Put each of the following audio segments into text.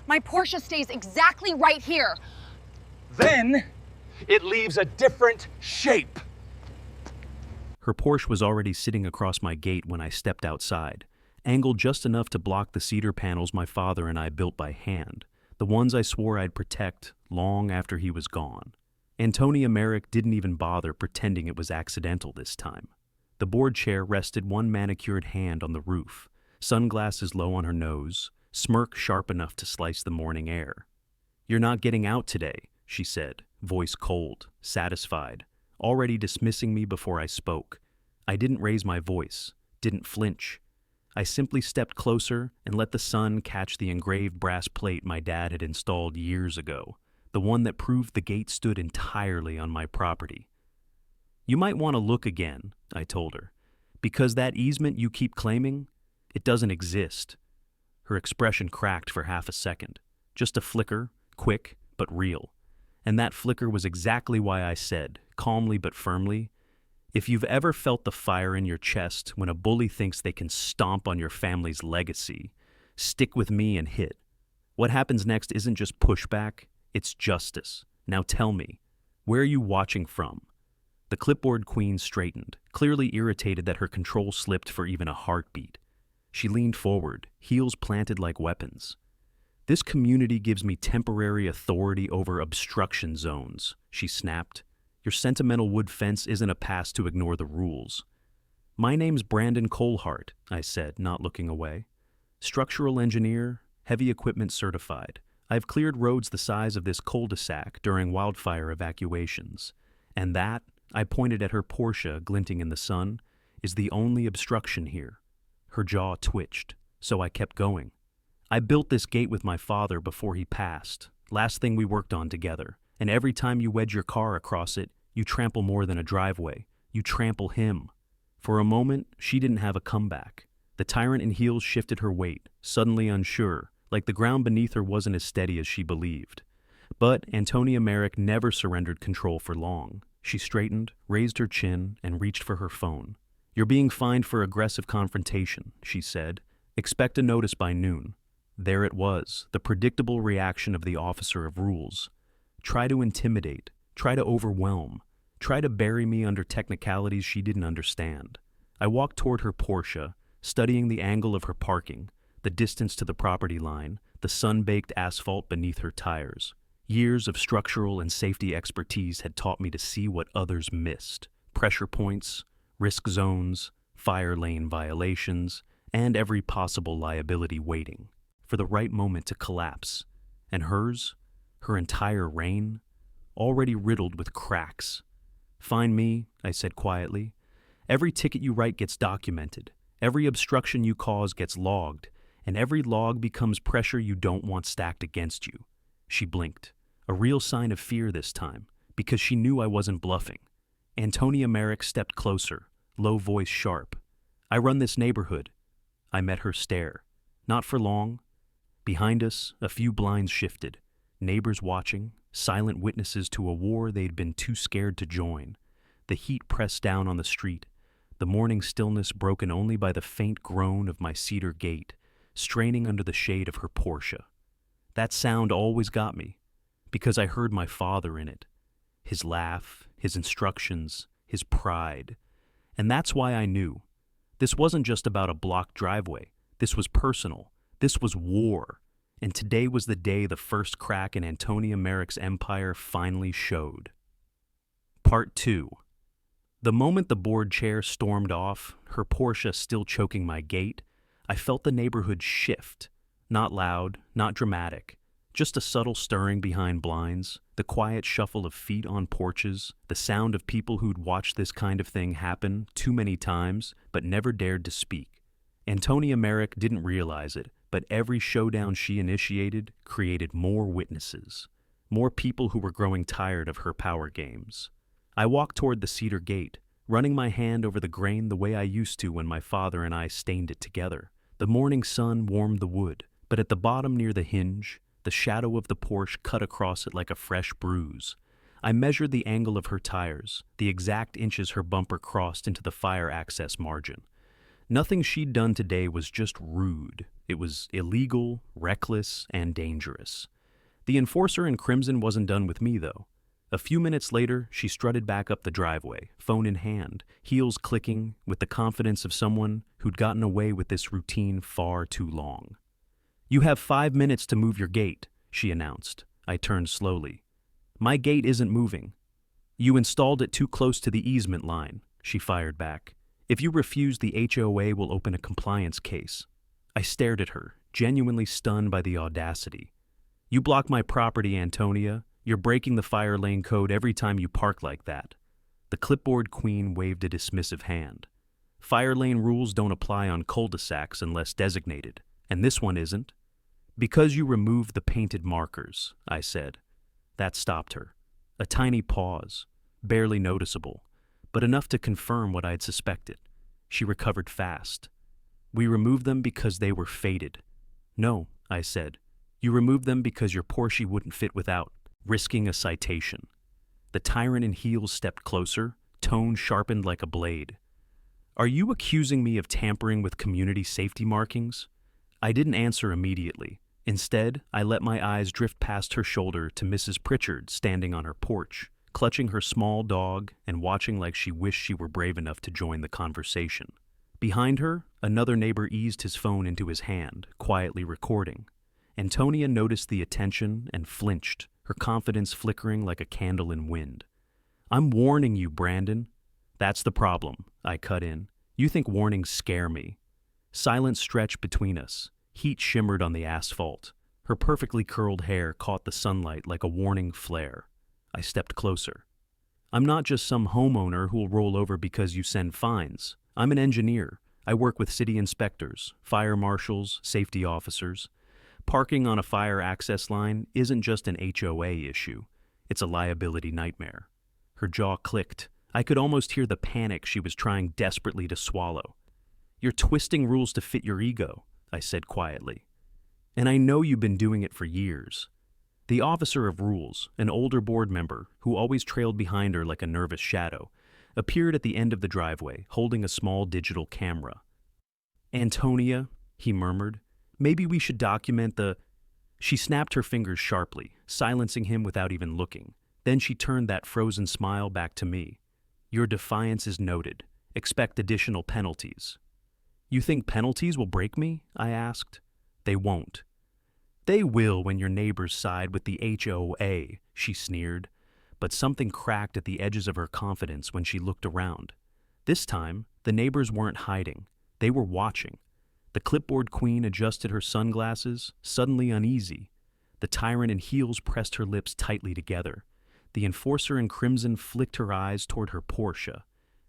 My Porsche stays exactly right here. Then it leaves a different shape. Her Porsche was already sitting across my gate when I stepped outside, angled just enough to block the cedar panels my father and I built by hand, the ones I swore I'd protect long after he was gone. Antonia Merrick didn't even bother pretending it was accidental this time. The board chair rested one manicured hand on the roof, sunglasses low on her nose, smirk sharp enough to slice the morning air. "You're not getting out today," she said, voice cold, satisfied, already dismissing me before I spoke. I didn't raise my voice, didn't flinch. I simply stepped closer and let the sun catch the engraved brass plate my dad had installed years ago, the one that proved the gate stood entirely on my property. "You might want to look again," I told her, "because that easement you keep claiming, it doesn't exist." Her expression cracked for half a second, just a flicker, quick but real. And that flicker was exactly why I said, calmly but firmly, "If you've ever felt the fire in your chest when a bully thinks they can stomp on your family's legacy, stick with me and hit. What happens next isn't just pushback, it's justice. Now tell me, where are you watching from?" The clipboard queen straightened, clearly irritated that her control slipped for even a heartbeat. She leaned forward, heels planted like weapons. "This community gives me temporary authority over obstruction zones," she snapped. "Your sentimental wood fence isn't a pass to ignore the rules." "My name's Brandon Colehart," I said, not looking away. "Structural engineer, heavy equipment certified. I've cleared roads the size of this cul-de-sac during wildfire evacuations. And that," I pointed at her Porsche glinting in the sun, "is the only obstruction here." Her jaw twitched, so I kept going. "I built this gate with my father before he passed, last thing we worked on together, and every time you wedge your car across it, you trample more than a driveway. You trample him." For a moment, she didn't have a comeback. The tyrant in heels shifted her weight, suddenly unsure, like the ground beneath her wasn't as steady as she believed. But Antonia Merrick never surrendered control for long. She straightened, raised her chin, and reached for her phone. "You're being fined for aggressive confrontation," she said. "Expect a notice by noon." There it was, the predictable reaction of the officer of rules. Try to intimidate, try to overwhelm, try to bury me under technicalities she didn't understand. I walked toward her Porsche, studying the angle of her parking, the distance to the property line, the sun-baked asphalt beneath her tires. Years of structural and safety expertise had taught me to see what others missed: pressure points, risk zones, fire lane violations, and every possible liability waiting for the right moment to collapse. And hers, her entire reign, already riddled with cracks. "Find me," I said quietly. "Every ticket you write gets documented, every obstruction you cause gets logged, and every log becomes pressure you don't want stacked against you." She blinked, a real sign of fear this time, because she knew I wasn't bluffing. Antonia Merrick stepped closer, low voice sharp. "I run this neighborhood." I met her stare. Not for long. Behind us, a few blinds shifted, neighbors watching, silent witnesses to a war they'd been too scared to join. The heat pressed down on the street, the morning stillness broken only by the faint groan of my cedar gate, straining under the shade of her Porsche. That sound always got me, because I heard my father in it. His laugh, his instructions, his pride. And that's why I knew. This wasn't just about a blocked driveway. This was personal. This was war. And today was the day the first crack in Antonia Merrick's empire finally showed. Part 2. The moment the board chair stormed off, her Porsche still choking my gate, I felt the neighborhood shift. Not loud, not dramatic. Just a subtle stirring behind blinds, the quiet shuffle of feet on porches, the sound of people who'd watched this kind of thing happen too many times but never dared to speak. Antonia Merrick didn't realize it, but every showdown she initiated created more witnesses, more people who were growing tired of her power games. I walked toward the cedar gate, running my hand over the grain the way I used to when my father and I stained it together. The morning sun warmed the wood, but at the bottom near the hinge, the shadow of the Porsche cut across it like a fresh bruise. I measured the angle of her tires, the exact inches her bumper crossed into the fire access margin. Nothing she'd done today was just rude. It was illegal, reckless, and dangerous. The enforcer in crimson wasn't done with me, though. A few minutes later, she strutted back up the driveway, phone in hand, heels clicking, with the confidence of someone who'd gotten away with this routine far too long. "You have 5 minutes to move your gate," she announced. I turned slowly. "My gate isn't moving." "You installed it too close to the easement line," she fired back. "If you refuse, the HOA will open a compliance case." I stared at her, genuinely stunned by the audacity. "You block my property, Antonia. You're breaking the fire lane code every time you park like that." The clipboard queen waved a dismissive hand. "Fire lane rules don't apply on cul-de-sacs unless designated, and this one isn't." "Because you removed the painted markers," I said. That stopped her. A tiny pause, barely noticeable, but enough to confirm what I'd suspected. She recovered fast. "We removed them because they were faded." "No," I said. "You removed them because your Porsche wouldn't fit without risking a citation." The tyrant in heels stepped closer, tone sharpened like a blade. "Are you accusing me of tampering with community safety markings?" I didn't answer immediately. Instead, I let my eyes drift past her shoulder to Mrs. Pritchard standing on her porch, clutching her small dog and watching like she wished she were brave enough to join the conversation. Behind her, another neighbor eased his phone into his hand, quietly recording. Antonia noticed the attention and flinched, her confidence flickering like a candle in wind. "I'm warning you, Brandon." "That's the problem," I cut in. "You think warnings scare me." Silence stretched between us. Heat shimmered on the asphalt. Her perfectly curled hair caught the sunlight like a warning flare. I stepped closer. "I'm not just some homeowner who'll roll over because you send fines. I'm an engineer. I work with city inspectors, fire marshals, safety officers. Parking on a fire access line isn't just an HOA issue. It's a liability nightmare." Her jaw clicked. I could almost hear the panic she was trying desperately to swallow. "You're twisting rules to fit your ego," I said quietly. "And I know you've been doing it for years." The officer of rules, an older board member who always trailed behind her like a nervous shadow, appeared at the end of the driveway, holding a small digital camera. "Antonia," he murmured, "maybe we should document the—" She snapped her fingers sharply, silencing him without even looking. Then she turned that frozen smile back to me. "Your defiance is noted. Expect additional penalties." "You think penalties will break me?" I asked. "They won't." "They will when your neighbors side with the HOA," she sneered. But something cracked at the edges of her confidence when she looked around. This time, the neighbors weren't hiding. They were watching. The clipboard queen adjusted her sunglasses, suddenly uneasy. The tyrant in heels pressed her lips tightly together. The enforcer in crimson flicked her eyes toward her Porsche,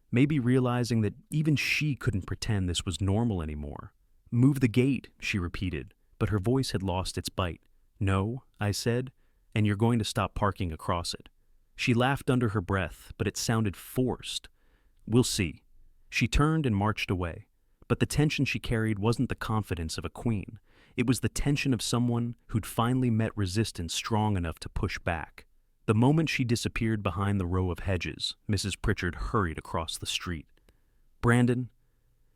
maybe realizing that even she couldn't pretend this was normal anymore. "Move the gate," she repeated, but her voice had lost its bite. "No," I said, "and you're going to stop parking across it." She laughed under her breath, but it sounded forced. "We'll see." She turned and marched away. But the tension she carried wasn't the confidence of a queen. It was the tension of someone who'd finally met resistance strong enough to push back. The moment she disappeared behind the row of hedges, Mrs. Pritchard hurried across the street. "Brandon,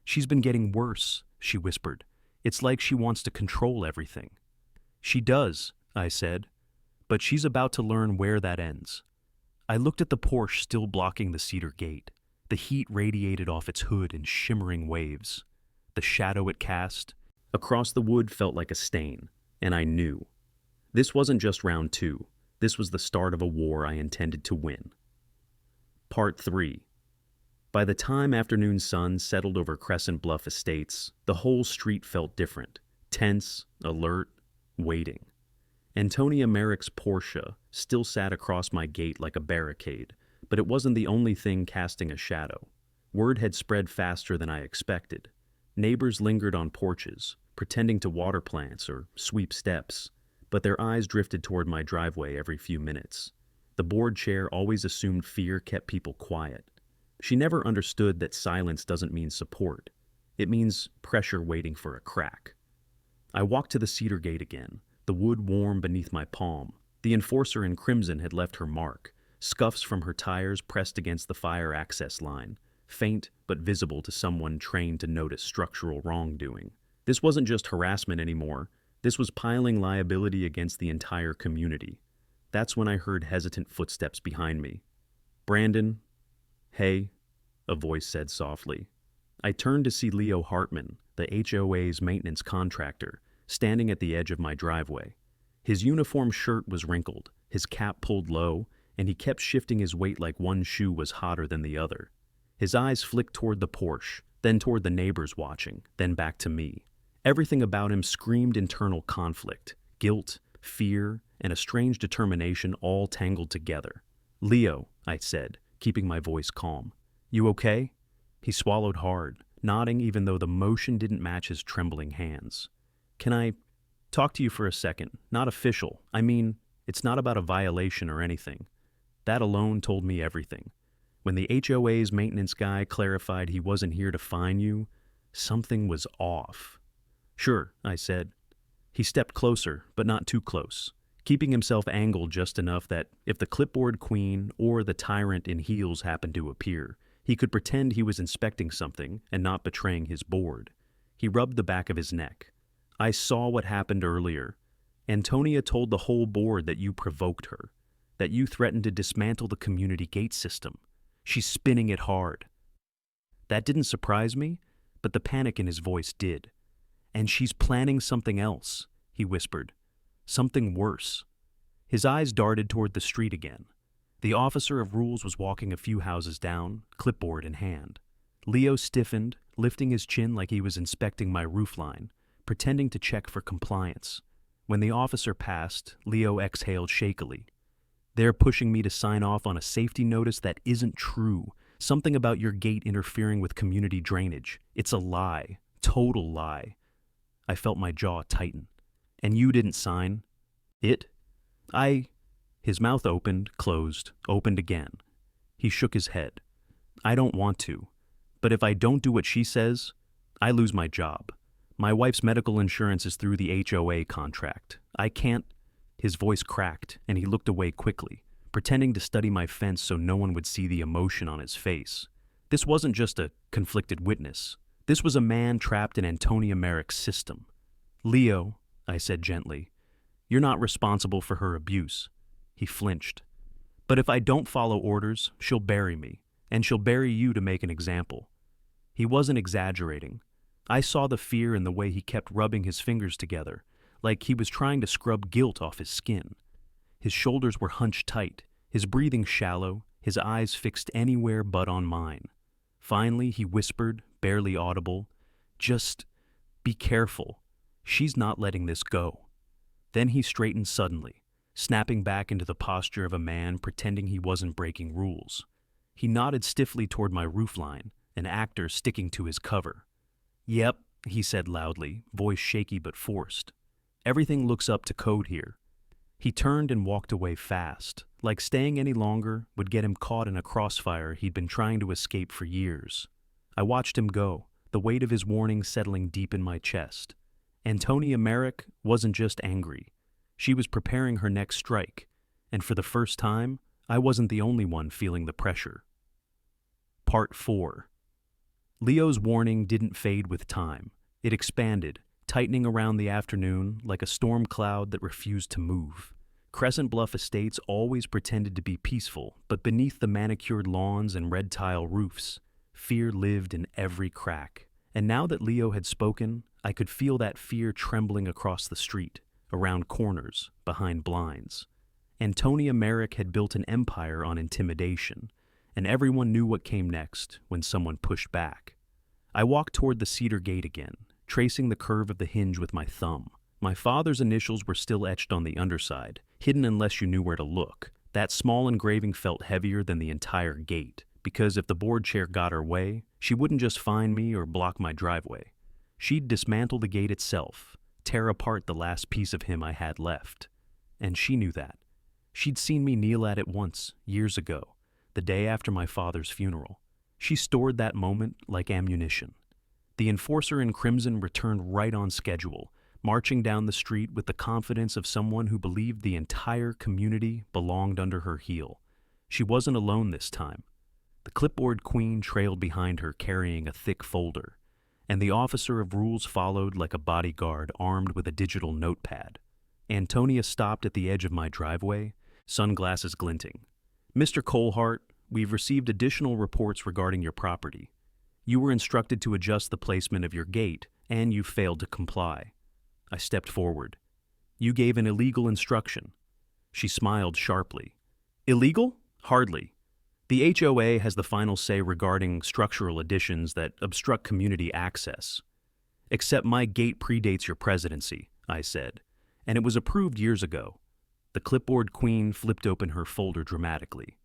she's been getting worse," she whispered. "It's like she wants to control everything." "She does," I said, "but she's about to learn where that ends." I looked at the Porsche still blocking the cedar gate. The heat radiated off its hood in shimmering waves. The shadow it cast across the wood felt like a stain, and I knew. This wasn't just round 2. This was the start of a war I intended to win. Part 3. By the time afternoon sun settled over Crescent Bluff Estates, the whole street felt different. Tense, alert, waiting. Antonia Merrick's Porsche still sat across my gate like a barricade, but it wasn't the only thing casting a shadow. Word had spread faster than I expected. Neighbors lingered on porches, pretending to water plants or sweep steps, but their eyes drifted toward my driveway every few minutes. The board chair always assumed fear kept people quiet. She never understood that silence doesn't mean support. It means pressure waiting for a crack. I walked to the cedar gate again, the wood warm beneath my palm. The enforcer in crimson had left her mark, scuffs from her tires pressed against the fire access line, faint but visible to someone trained to notice structural wrongdoing. This wasn't just harassment anymore. This was piling liability against the entire community. That's when I heard hesitant footsteps behind me. "Brandon?" "Hey," a voice said softly. I turned to see Leo Hartman, the HOA's maintenance contractor, standing at the edge of my driveway. His uniform shirt was wrinkled, his cap pulled low, and he kept shifting his weight like one shoe was hotter than the other. His eyes flicked toward the Porsche, then toward the neighbors watching, then back to me. Everything about him screamed internal conflict, guilt, fear, and a strange determination all tangled together. "Leo," I said, keeping my voice calm. "You okay?" He swallowed hard, nodding even though the motion didn't match his trembling hands. "Can I talk to you for a second? Not official. I mean, it's not about a violation or anything." That alone told me everything. When the HOA's maintenance guy clarified he wasn't here to fine you, something was off. "Sure," I said. He stepped closer, but not too close, keeping himself angled just enough that if the clipboard queen or the tyrant in heels happened to appear, he could pretend he was inspecting something and not betraying his board. He rubbed the back of his neck. "I saw what happened earlier. Antonia told the whole board that you provoked her, that you threatened to dismantle the community gate system. She's spinning it hard." That didn't surprise me, but the panic in his voice did. "And she's planning something else," he whispered. "Something worse." His eyes darted toward the street again. The officer of rules was walking a few houses down, clipboard in hand. Leo stiffened, lifting his chin like he was inspecting my roofline, pretending to check for compliance. When the officer passed, Leo exhaled shakily. "They're pushing me to sign off on a safety notice that isn't true. Something about your gate interfering with community drainage. It's a lie. Total lie." I felt my jaw tighten. "And you didn't sign it?" His mouth opened, closed, opened again. He shook his head. "I don't want to. But if I don't do what she says, I lose my job. My wife's medical insurance is through the HOA contract. I can't." His voice cracked, and he looked away quickly, pretending to study my fence so no one would see the emotion on his face. This wasn't just a conflicted witness. This was a man trapped in Antonia Merrick's system. "Leo," I said gently, "you're not responsible for her abuse." He flinched. "But if I don't follow orders, she'll bury me, and she'll bury you to make an example." He wasn't exaggerating. I saw the fear in the way he kept rubbing his fingers together, like he was trying to scrub guilt off his skin. His shoulders were hunched tight, his breathing shallow, his eyes fixed anywhere but on mine. Finally, he whispered, barely audible, "Just be careful. She's not letting this go." Then he straightened suddenly, snapping back into the posture of a man pretending he wasn't breaking rules. He nodded stiffly toward my roofline, an actor sticking to his cover. "Yep," he said loudly, voice shaky but forced. "Everything looks up to code here." He turned and walked away fast, like staying any longer would get him caught in a crossfire he'd been trying to escape for years. I watched him go, the weight of his warning settling deep in my chest. Antonia Merrick wasn't just angry. She was preparing her next strike, and for the first time, I wasn't the only one feeling the pressure. Part 4. Leo's warning didn't fade with time. It expanded, tightening around the afternoon like a storm cloud that refused to move. Crescent Bluff Estates always pretended to be peaceful, but beneath the manicured lawns and red tile roofs, fear lived in every crack. And now that Leo had spoken, I could feel that fear trembling across the street, around corners, behind blinds. Antonia Merrick had built an empire on intimidation, and everyone knew what came next when someone pushed back. I walked toward the cedar gate again, tracing the curve of the hinge with my thumb. My father's initials were still etched on the underside, hidden unless you knew where to look. That small engraving felt heavier than the entire gate, because if the board chair got her way, she wouldn't just fine me or block my driveway. She'd dismantle the gate itself, tear apart the last piece of him I had left. And she knew that. She'd seen me kneel at it once, years ago, the day after my father's funeral. She stored that moment like ammunition. The enforcer in crimson returned right on schedule, marching down the street with the confidence of someone who believed the entire community belonged under her heel. She wasn't alone this time. The clipboard queen trailed behind her carrying a thick folder, and the officer of rules followed like a bodyguard armed with a digital notepad. Antonia stopped at the edge of my driveway, sunglasses glinting. "Mr. Colehart, we've received additional reports regarding your property. You were instructed to adjust the placement of your gate, and you failed to comply." I stepped forward. "You gave an illegal instruction." She smiled sharply. "Illegal? Hardly. The HOA has the final say regarding structural additions that obstruct community access. Except my gate predates your presidency," I said, "and it was approved years ago." The clipboard queen flipped open her folder dramatically.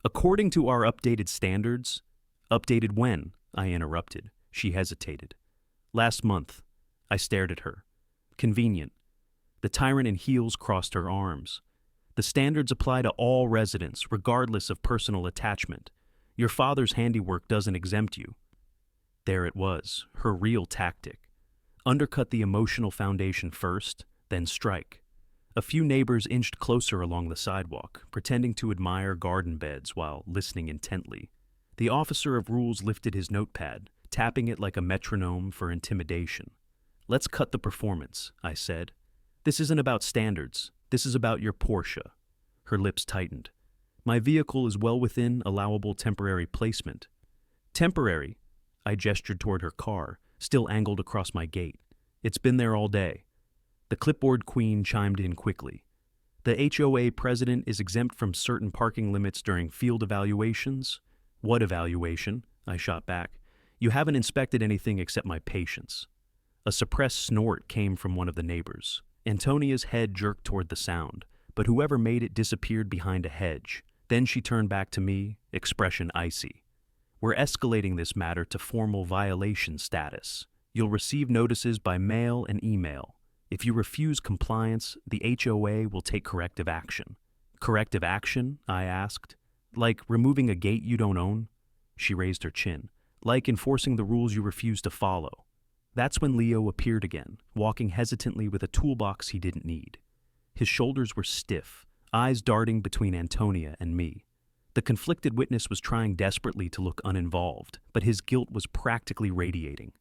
"According to our updated standards—" "Updated when?" I interrupted. She hesitated. "Last month." I stared at her. Convenient. The tyrant in heels crossed her arms. "The standards apply to all residents, regardless of personal attachment. Your father's handiwork doesn't exempt you." There it was, her real tactic. Undercut the emotional foundation first, then strike. A few neighbors inched closer along the sidewalk, pretending to admire garden beds while listening intently. The officer of rules lifted his notepad, tapping it like a metronome for intimidation. "Let's cut the performance," I said. "This isn't about standards. This is about your Porsche." Her lips tightened. "My vehicle is well within allowable temporary placement." "Temporary?" I gestured toward her car, still angled across my gate. "It's been there all day." The clipboard queen chimed in quickly. "The HOA president is exempt from certain parking limits during field evaluations." "What evaluation?" I shot back. "You haven't inspected anything except my patience." A suppressed snort came from one of the neighbors. Antonia's head jerked toward the sound, but whoever made it disappeared behind a hedge. Then she turned back to me, expression icy. "We're escalating this matter to formal violation status. You'll receive notices by mail and email. If you refuse compliance, the HOA will take corrective action." "Corrective action?" I asked. "Like removing a gate you don't own?" She raised her chin. "Like enforcing the rules you refuse to follow." That's when Leo appeared again, walking hesitantly with a toolbox he didn't need. His shoulders were stiff, eyes darting between Antonia and me. The conflicted witness was trying desperately to look uninvolved, but his guilt was practically radiating.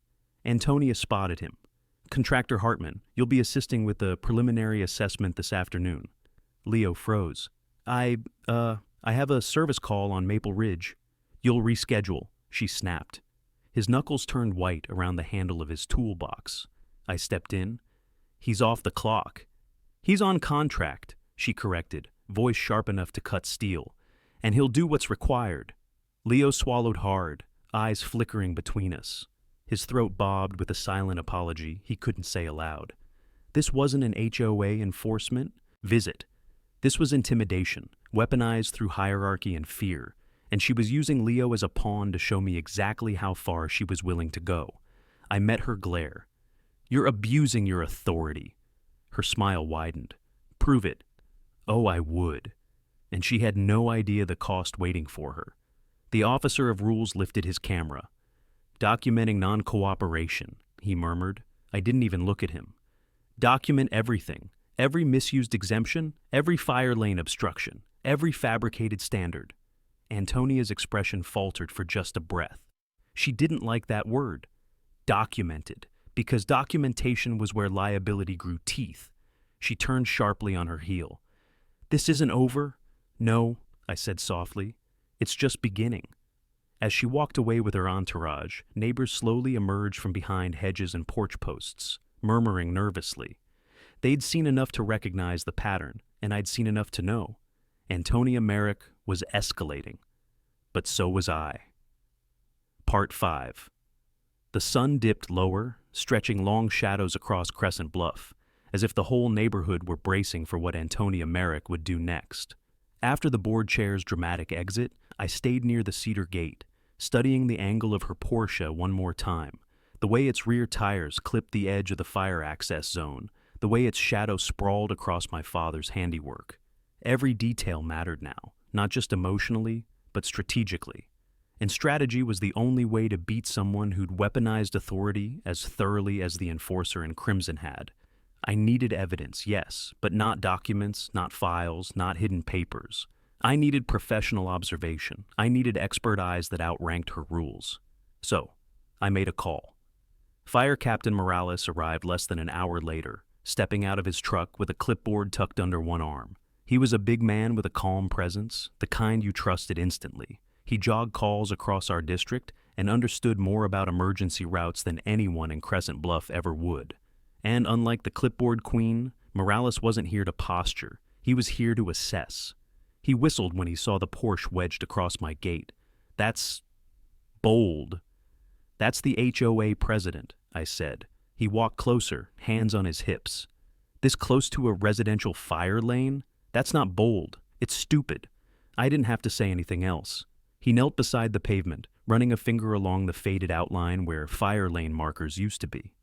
Antonia spotted him. "Contractor Hartman, you'll be assisting with the preliminary assessment this afternoon." Leo froze. I have a service call on Maple Ridge." "You'll reschedule," she snapped. His knuckles turned white around the handle of his toolbox. I stepped in. "He's off the clock." "He's on contract," she corrected, voice sharp enough to cut steel. "And he'll do what's required." Leo swallowed hard, eyes flickering between us. His throat bobbed with a silent apology he couldn't say aloud. This wasn't an HOA enforcement visit. This was intimidation, weaponized through hierarchy and fear, and she was using Leo as a pawn to show me exactly how far she was willing to go. I met her glare. "You're abusing your authority." Her smile widened. "Prove it." Oh, I would. And she had no idea the cost waiting for her. The officer of rules lifted his camera. "Documenting non-cooperation," he murmured. I didn't even look at him. "Document everything. Every misused exemption, every fire lane obstruction, every fabricated standard." Antonia's expression faltered for just a breath. She didn't like that word. Documented, because documentation was where liability grew teeth. She turned sharply on her heel. "This isn't over." "No," I said softly. "It's just beginning." As she walked away with her entourage, neighbors slowly emerged from behind hedges and porch posts, murmuring nervously. They'd seen enough to recognize the pattern, and I'd seen enough to know. Antonia Merrick was escalating. But so was I. Part 5. The sun dipped lower, stretching long shadows across Crescent Bluff, as if the whole neighborhood were bracing for what Antonia Merrick would do next. After the board chair's dramatic exit, I stayed near the cedar gate, studying the angle of her Porsche one more time, the way its rear tires clipped the edge of the fire access zone, the way its shadow sprawled across my father's handiwork. Every detail mattered now, not just emotionally, but strategically. And strategy was the only way to beat someone who'd weaponized authority as thoroughly as the enforcer in Crimson had. I needed evidence, yes, but not documents, not files, not hidden papers. I needed professional observation. I needed expert eyes that outranked her rules. So, I made a call. Fire Captain Morales arrived less than an hour later, stepping out of his truck with a clipboard tucked under one arm. He was a big man with a calm presence, the kind you trusted instantly. He jogged calls across our district and understood more about emergency routes than anyone in Crescent Bluff ever would. And unlike the clipboard queen, Morales wasn't here to posture. He was here to assess. He whistled when he saw the Porsche wedged across my gate. That's bold. That's the HOA president, I said. He walked closer, hands on his hips. This close to a residential fire lane? That's not bold. It's stupid. I didn't have to say anything else. He knelt beside the pavement, running a finger along the faded outline where fire lane markers used to be.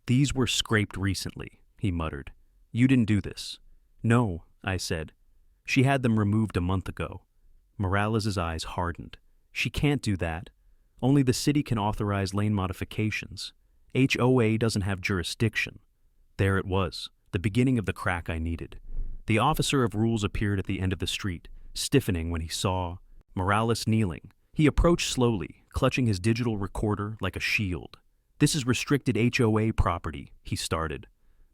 These were scraped recently, he muttered. You didn't do this. No, I said. She had them removed a month ago. Morales' eyes hardened. She can't do that. Only the city can authorize lane modifications. HOA doesn't have jurisdiction. There it was, the beginning of the crack I needed. The officer of rules appeared at the end of the street, stiffening when he saw Morales kneeling. He approached slowly, clutching his digital recorder like a shield. This is restricted HOA property, he started.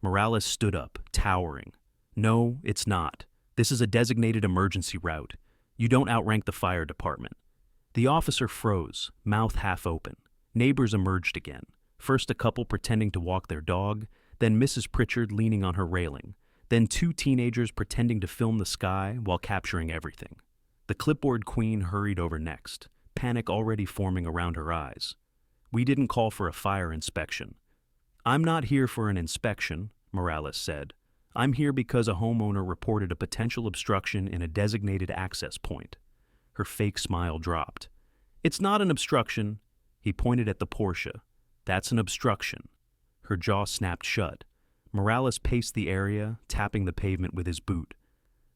Morales stood up, towering. No, it's not. This is a designated emergency route. You don't outrank the fire department. The officer froze, mouth half open. Neighbors emerged again. First a couple pretending to walk their dog, then Mrs. Pritchard leaning on her railing, then two teenagers pretending to film the sky while capturing everything. The clipboard queen hurried over next, panic already forming around her eyes. We didn't call for a fire inspection. I'm not here for an inspection, Morales said. I'm here because a homeowner reported a potential obstruction in a designated access point. Her fake smile dropped. It's not an obstruction. He pointed at the Porsche. That's an obstruction. Her jaw snapped shut. Morales paced the area, tapping the pavement with his boot.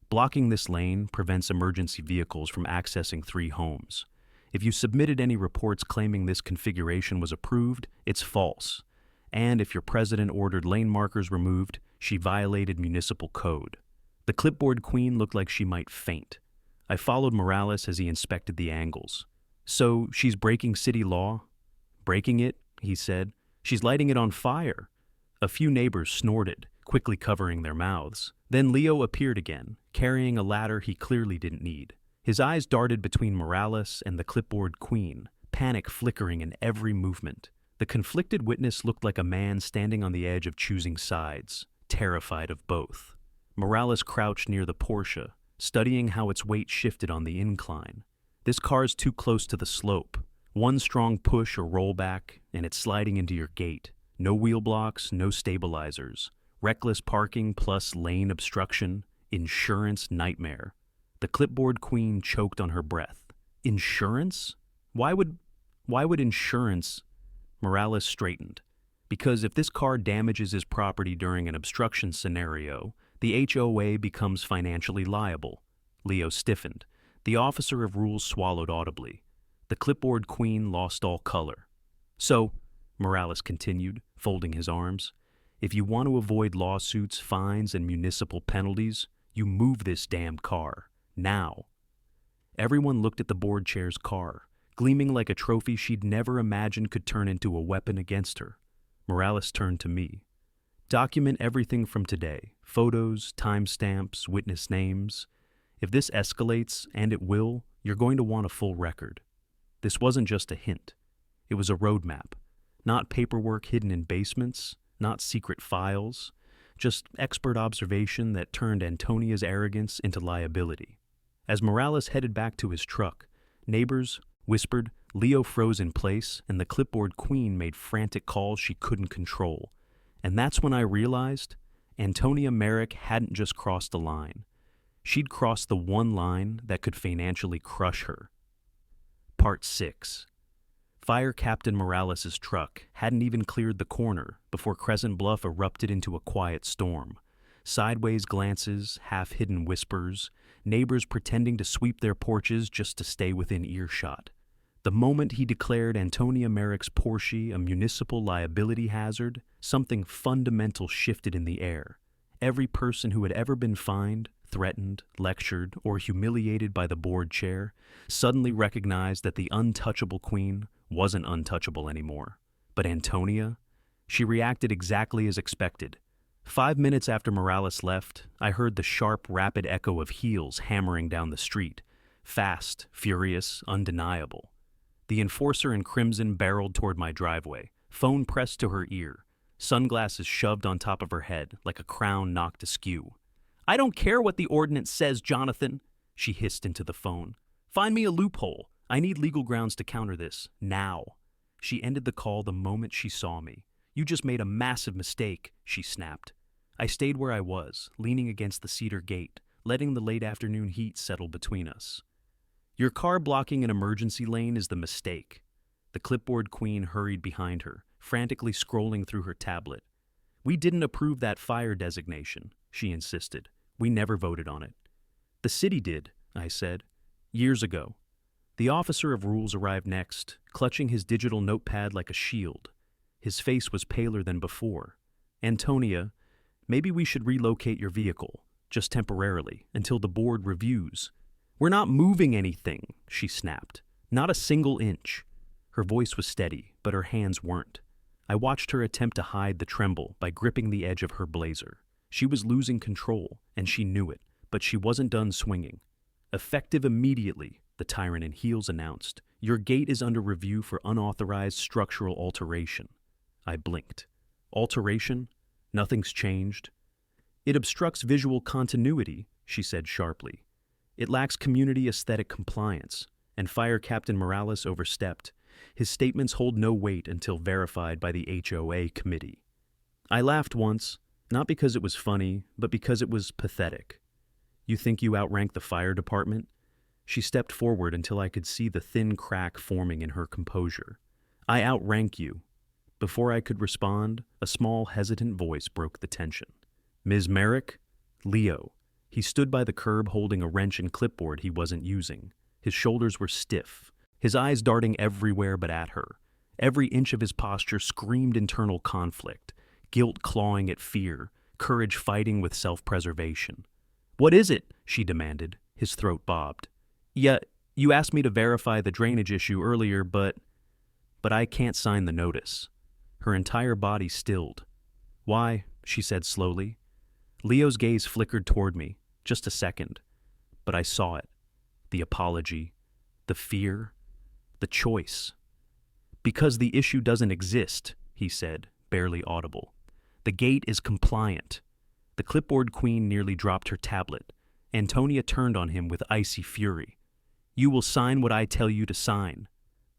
Blocking this lane prevents emergency vehicles from accessing 3 homes. If you submitted any reports claiming this configuration was approved, it's false. And if your president ordered lane markers removed, she violated municipal code. The clipboard queen looked like she might faint. I followed Morales as he inspected the angles. So, she's breaking city law? Breaking it, he said. She's lighting it on fire. A few neighbors snorted, quickly covering their mouths. Then Leo appeared again, carrying a ladder he clearly didn't need. His eyes darted between Morales and the clipboard queen, panic flickering in every movement. The conflicted witness looked like a man standing on the edge of choosing sides, terrified of both. Morales crouched near the Porsche, studying how its weight shifted on the incline. This car's too close to the slope. One strong push or rollback, and it's sliding into your gate. No wheel blocks, no stabilizers. Reckless parking plus lane obstruction. Insurance nightmare. The clipboard queen choked on her breath. Insurance? Why would insurance? Morales straightened. Because if this car damages his property during an obstruction scenario, the HOA becomes financially liable. Leo stiffened. The officer of rules swallowed audibly. The clipboard queen lost all color. So, Morales continued, folding his arms, if you want to avoid lawsuits, fines, and municipal penalties, you move this damn car. Now. Everyone looked at the board chair's car, gleaming like a trophy she'd never imagined could turn into a weapon against her. Morales turned to me. Document everything from today. Photos, timestamps, witness names. If this escalates, and it will, you're going to want a full record. This wasn't just a hint. It was a roadmap. Not paperwork hidden in basements, not secret files, just expert observation that turned Antonia's arrogance into liability. As Morales headed back to his truck, neighbors whispered, Leo froze in place, and the clipboard queen made frantic calls she couldn't control. And that's when I realized Antonia Merrick hadn't just crossed a line. She'd crossed the one line that could financially crush her. Part 6. Fire Captain Morales' truck hadn't even cleared the corner before Crescent Bluff erupted into a quiet storm. Sideways glances, half-hidden whispers, neighbors pretending to sweep their porches just to stay within earshot. The moment he declared Antonia Merrick's Porsche a municipal liability hazard, something fundamental shifted in the air. Every person who had ever been fined, threatened, lectured, or humiliated by the board chair, suddenly recognized that the untouchable queen wasn't untouchable anymore. But Antonia? She reacted exactly as expected. 5 minutes after Morales left, I heard the sharp, rapid echo of heels hammering down the street. Fast, furious, undeniable. The enforcer in crimson barreled toward my driveway, phone pressed to her ear, sunglasses shoved on top of her head like a crown knocked askew. "I don't care what the ordinance says, Jonathan," she hissed into the phone. "Find me a loophole. I need legal grounds to counter this, now." She ended the call the moment she saw me. "You just made a massive mistake," she snapped. I stayed where I was, leaning against the cedar gate, letting the late afternoon heat settle between us. "Your car blocking an emergency lane is the mistake." The clipboard queen hurried behind her, frantically scrolling through her tablet. "We didn't approve that fire designation," she insisted. "We never voted on it." "The city did," I said. "Years ago." The officer of rules arrived next, clutching his digital notepad like a shield. His face was paler than before. "Antonia, maybe we should relocate your vehicle, just temporarily, until the board reviews." "We're not moving anything," she snapped. "Not a single inch." Her voice was steady, but her hands weren't. I watched her attempt to hide the tremble by gripping the edge of her blazer. She was losing control, and she knew it, but she wasn't done swinging. "Effective immediately," the tyrant in heels announced. "Your gate is under review for unauthorized structural alteration." I blinked. "Alteration? Nothing's changed." "It obstructs visual continuity," she said sharply. "It lacks community aesthetic compliance," and Fire Captain Morales overstepped. His statements hold no weight until verified by the HOA committee. I laughed once, not because it was funny, but because it was pathetic. "You think you outrank the fire department?" She stepped forward until I could see the thin crack forming in her composure. "I outrank you." Before I could respond, a small, hesitant voice broke the tension. "Ms. Merrick?" "Leo." He stood by the curb holding a wrench and clipboard he wasn't using. His shoulders were stiff, his eyes darting everywhere but at her. Every inch of his posture screamed internal conflict, guilt clawing at fear, courage fighting with self-preservation. "What is it?" she demanded. His throat bobbed. "Yeah, you asked me to verify the drainage issue earlier, but I can't sign the notice." Her entire body stilled. "Why?" she said slowly. Leo's gaze flickered toward me, just a second. But I saw it. The apology, the fear, the choice. "Because the issue doesn't exist," he said, barely audible. "The gate is compliant." The clipboard queen nearly dropped her tablet. Antonia turned on him with icy fury. "You will sign what I tell you to sign."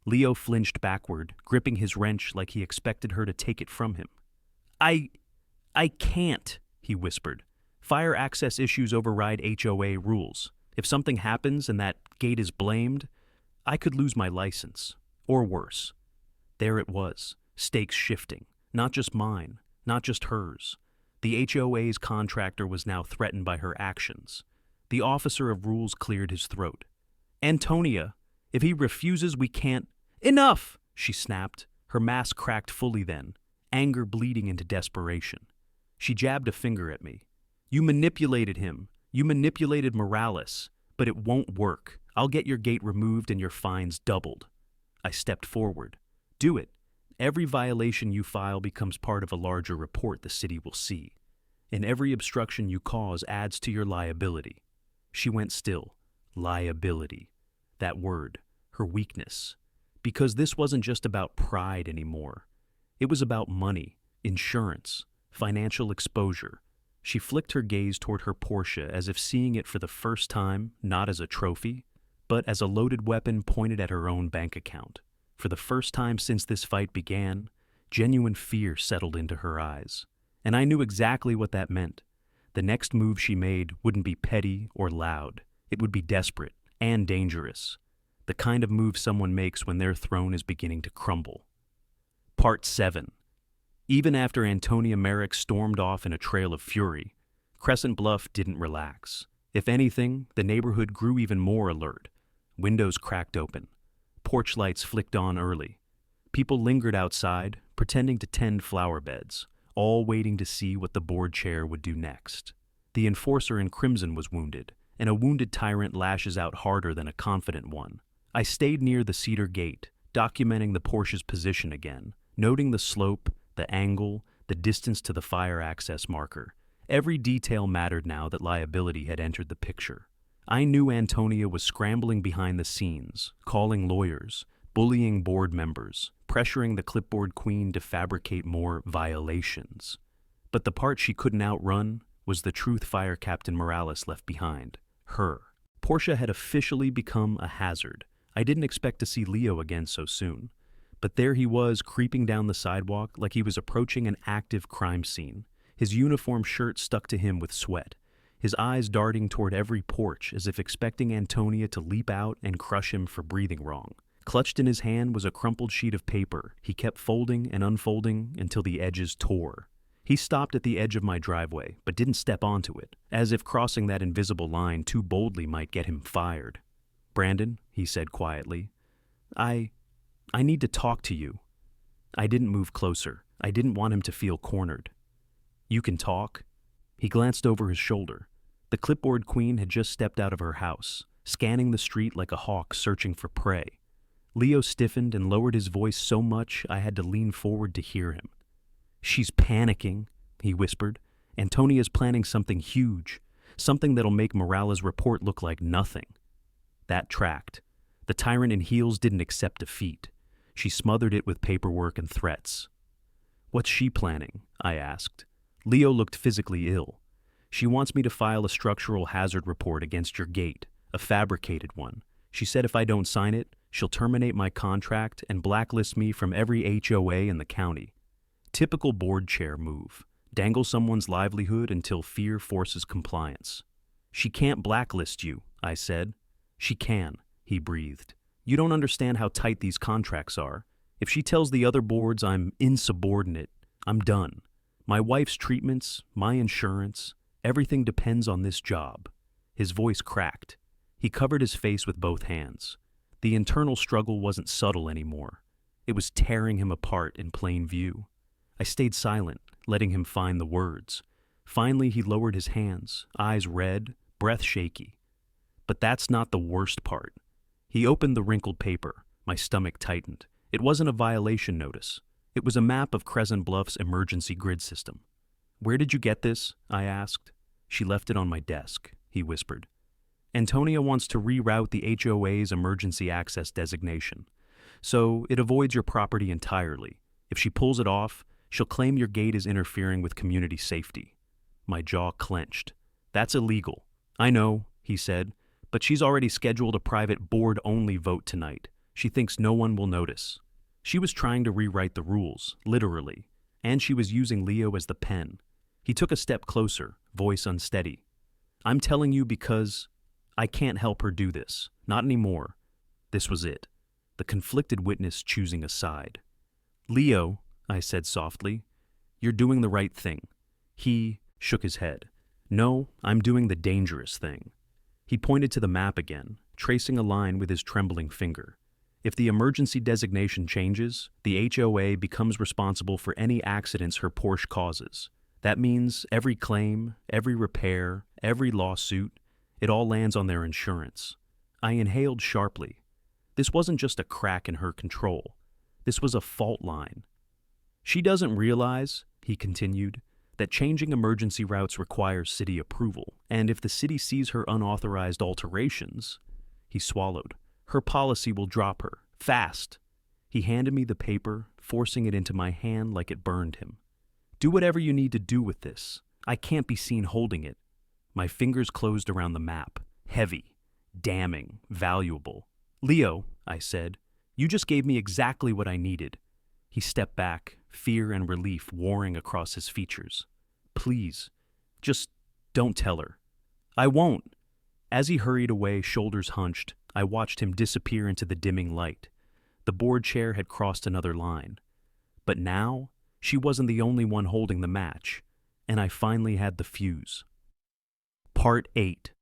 Leo flinched backward, gripping his wrench like he expected her to take it from him. I can't," he whispered. "Fire access issues override HOA rules. If something happens and that gate is blamed, I could lose my license. Or worse." There it was, stakes shifting. Not just mine, not just hers. The HOA's contractor was now threatened by her actions. The officer of rules cleared his throat. "Antonia, if he refuses, we can't—" "Enough!" she snapped. Her mask cracked fully then, anger bleeding into desperation. She jabbed a finger at me. "You manipulated him. You manipulated Morales. But it won't work. I'll get your gate removed and your fines doubled." I stepped forward. "Do it. Every violation you file becomes part of a larger report the city will see. And every obstruction you cause adds to your liability." She went still. Liability. That word. Her weakness. Because this wasn't just about pride anymore. It was about money, insurance, financial exposure. She flicked her gaze toward her Porsche as if seeing it for the first time, not as a trophy, but as a loaded weapon pointed at her own bank account. For the first time since this fight began, genuine fear settled into her eyes. And I knew exactly what that meant. The next move she made wouldn't be petty or loud. It would be desperate and dangerous. The kind of move someone makes when their throne is beginning to crumble. Part 7. Even after Antonia Merrick stormed off in a trail of fury, Crescent Bluff didn't relax. If anything, the neighborhood grew even more alert. Windows cracked open. Porch lights flicked on early. People lingered outside, pretending to tend flower beds, all waiting to see what the board chair would do next. The enforcer in crimson was wounded, and a wounded tyrant lashes out harder than a confident one. I stayed near the cedar gate, documenting the Porsche's position again, noting the slope, the angle, the distance to the fire access marker. Every detail mattered now that liability had entered the picture. I knew Antonia was scrambling behind the scenes, calling lawyers, bullying board members, pressuring the clipboard queen to fabricate more violations. But the part she couldn't outrun was the truth Fire Captain Morales left behind. Her. Porsche had officially become a hazard. I didn't expect to see Leo again so soon. But there he was, creeping down the sidewalk like he was approaching an active crime scene. His uniform shirt stuck to him with sweat, his eyes darting toward every porch as if expecting Antonia to leap out and crush him for breathing wrong. Clutched in his hand was a crumpled sheet of paper he kept folding and unfolding until the edges tore. He stopped at the edge of my driveway, but didn't step onto it, as if crossing that invisible line too boldly might get him fired. "Brandon," he said quietly, I need to talk to you." I didn't move closer. I didn't want him to feel cornered. "You can talk?" He glanced over his shoulder. The clipboard queen had just stepped out of her house, scanning the street like a hawk searching for prey. Leo stiffened and lowered his voice so much I had to lean forward to hear him. "She's panicking," he whispered. "Antonia's planning something huge, something that'll make Morales' report look like nothing." That tracked. The tyrant in heels didn't accept defeat. She smothered it with paperwork and threats. "What's she planning?" I asked. Leo looked physically ill. "She wants me to file a structural hazard report against your gate, a fabricated one. She said if I don't sign it, she'll terminate my contract and blacklist me from every HOA in the county." Typical board chair move. Dangle someone's livelihood until fear forces compliance. "She can't blacklist you," I said. "She can," he breathed. "You don't understand how tight these contracts are. If she tells the other boards I'm insubordinate, I'm done. My wife's treatments, my insurance, everything depends on this job." His voice cracked. He covered his face with both hands. The internal struggle wasn't subtle anymore. It was tearing him apart in plain view. I stayed silent, letting him find the words. Finally, he lowered his hands, eyes red, breath shaky. But that's not the worst part. He opened the wrinkled paper. My stomach tightened. It wasn't a violation notice. It was a map of Crescent Bluff's emergency grid system. "Where did you get this?" I asked. "She left it on my desk," he whispered. "Antonia wants to reroute the HOA's emergency access designation, so it avoids your property entirely. If she pulls it off, she'll claim your gate is interfering with community safety." My jaw clenched. "That's illegal." "I know," he said, "but she's already scheduled a private board-only vote tonight. She thinks no one will notice." She was trying to rewrite the rules, literally, and she was using Leo as the pen. He took a step closer, voice unsteady. "I'm telling you because I can't help her do this. Not anymore." This was it. The conflicted witness choosing a side. "Leo," I said softly, "you're doing the right thing." He shook his head. "No, I'm doing the dangerous thing." He pointed to the map again, tracing a line with his trembling finger. "If the emergency designation changes, the HOA becomes responsible for any accidents her Porsche causes. That means every claim, every repair, every lawsuit, it all lands on their insurance." I inhaled sharply. This wasn't just a crack in her control. This was a fault line. "She doesn't realize," he continued, "that changing emergency routes requires city approval, and if the city sees her unauthorized alterations," he swallowed, "her policy will drop her. Fast." He handed me the paper, forcing it into my hand like it burned him. "Do whatever you need to do with this. I can't be seen holding it." My fingers closed around the map, heavy, damning, valuable. "Leo," I said, "you just gave me exactly what I needed." He stepped back, fear and relief warring across his features. "Please, just don't tell her." "I won't." As he hurried away, shoulders hunched, I watched him disappear into the dimming light. The board chair had crossed another line. But now, she wasn't the only one holding the match, and I finally had the fuse. Part 8.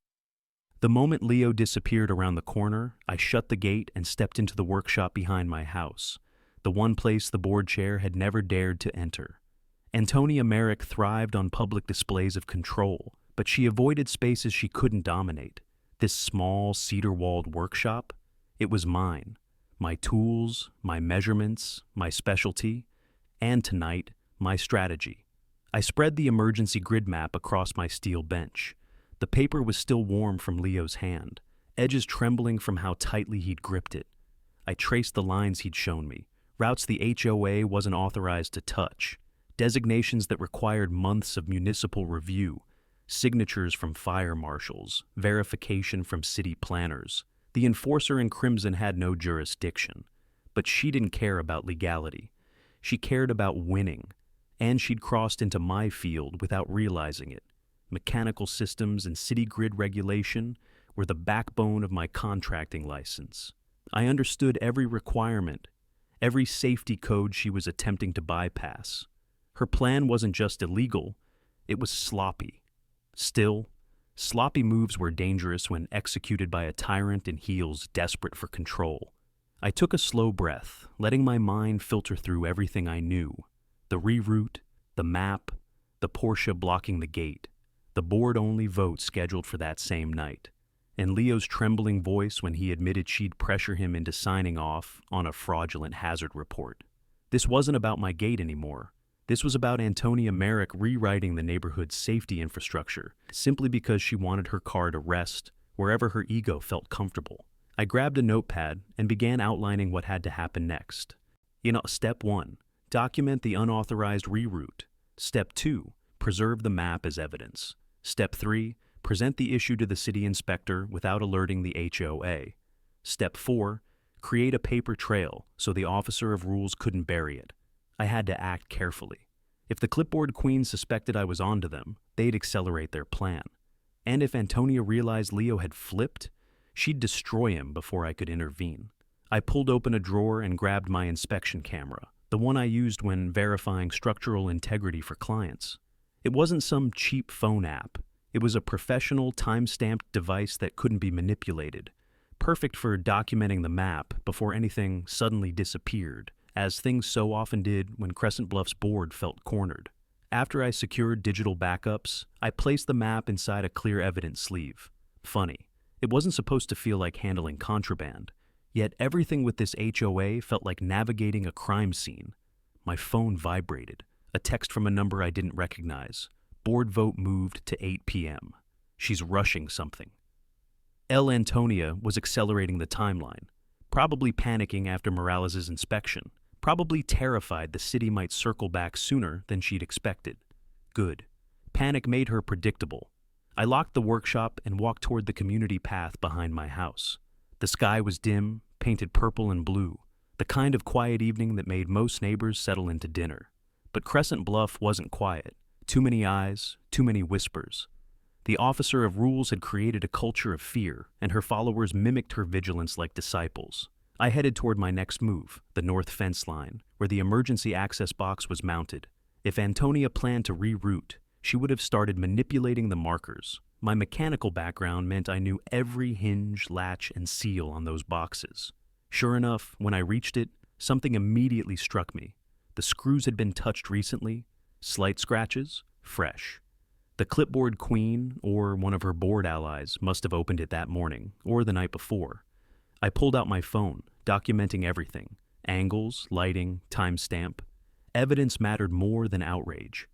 The moment Leo disappeared around the corner, I shut the gate and stepped into the workshop behind my house, the one place the board chair had never dared to enter. Antonia Merrick thrived on public displays of control, but she avoided spaces she couldn't dominate. This small, cedar-walled workshop, it was mine. My tools, my measurements, my specialty, and tonight, my strategy. I spread the emergency grid map across my steel bench. The paper was still warm from Leo's hand, edges trembling from how tightly he'd gripped it. I traced the lines he'd shown me, routes the HOA wasn't authorized to touch, designations that required months of municipal review, signatures from fire marshals, verification from city planners. The enforcer in crimson had no jurisdiction, but she didn't care about legality. She cared about winning, and she'd crossed into my field without realizing it. Mechanical systems and city grid regulation were the backbone of my contracting license. I understood every requirement, every safety code she was attempting to bypass. Her plan wasn't just illegal, it was sloppy. Still, sloppy moves were dangerous when executed by a tyrant in heels desperate for control. I took a slow breath, letting my mind filter through everything I knew. The reroute, the map, the Porsche blocking the gate, the board-only vote scheduled for that same night, and Leo's trembling voice when he admitted she'd pressure him into signing off on a fraudulent hazard report. This wasn't about my gate anymore. This was about Antonia Merrick rewriting the neighborhood's safety infrastructure simply because she wanted her car to rest wherever her ego felt comfortable. I grabbed a notepad and began outlining what had to happen next. Step 1, document the unauthorized reroute. Step 2, preserve the map as evidence. Step 3, present the issue to the city inspector without alerting the HOA. Step 4, create a paper trail so the officer of rules couldn't bury it. I had to act carefully. If the clipboard queen suspected I was onto them, they'd accelerate their plan. And if Antonia realized Leo had flipped, she'd destroy him before I could intervene. I pulled open a drawer and grabbed my inspection camera, the one I used when verifying structural integrity for clients. It wasn't some cheap phone app. It was a professional, time-stamped device that couldn't be manipulated, perfect for documenting the map before anything suddenly disappeared, as things so often did when Crescent Bluff's board felt cornered. After I secured digital backups, I placed the map inside a clear evidence sleeve. Funny, it wasn't supposed to feel like handling contraband, yet everything with this HOA felt like navigating a crime scene. My phone vibrated, a text from a number I didn't recognize. Board vote moved to 8 p.m. She's rushing something. Antonia was accelerating the timeline, probably panicking after Morales' inspection, probably terrified the city might circle back sooner than she'd expected. Good. Panic made her predictable. I locked the workshop and walked toward the community path behind my house. The sky was dim, painted purple and blue, the kind of quiet evening that made most neighbors settle into dinner. But Crescent Bluff wasn't quiet. Too many eyes, too many whispers. The officer of rules had created a culture of fear, and her followers mimicked her vigilance like disciples. I headed toward my next move, the north fence line, where the emergency access box was mounted. If Antonia planned to reroute, she would have started manipulating the markers. My mechanical background meant I knew every hinge, latch, and seal on those boxes. Sure enough, when I reached it, something immediately struck me. The screws had been touched recently, slight scratches, fresh. The clipboard queen, or one of her board allies, must have opened it that morning, or the night before. I pulled out my phone, documenting everything. Angles, lighting, timestamp. Evidence mattered more than outrage.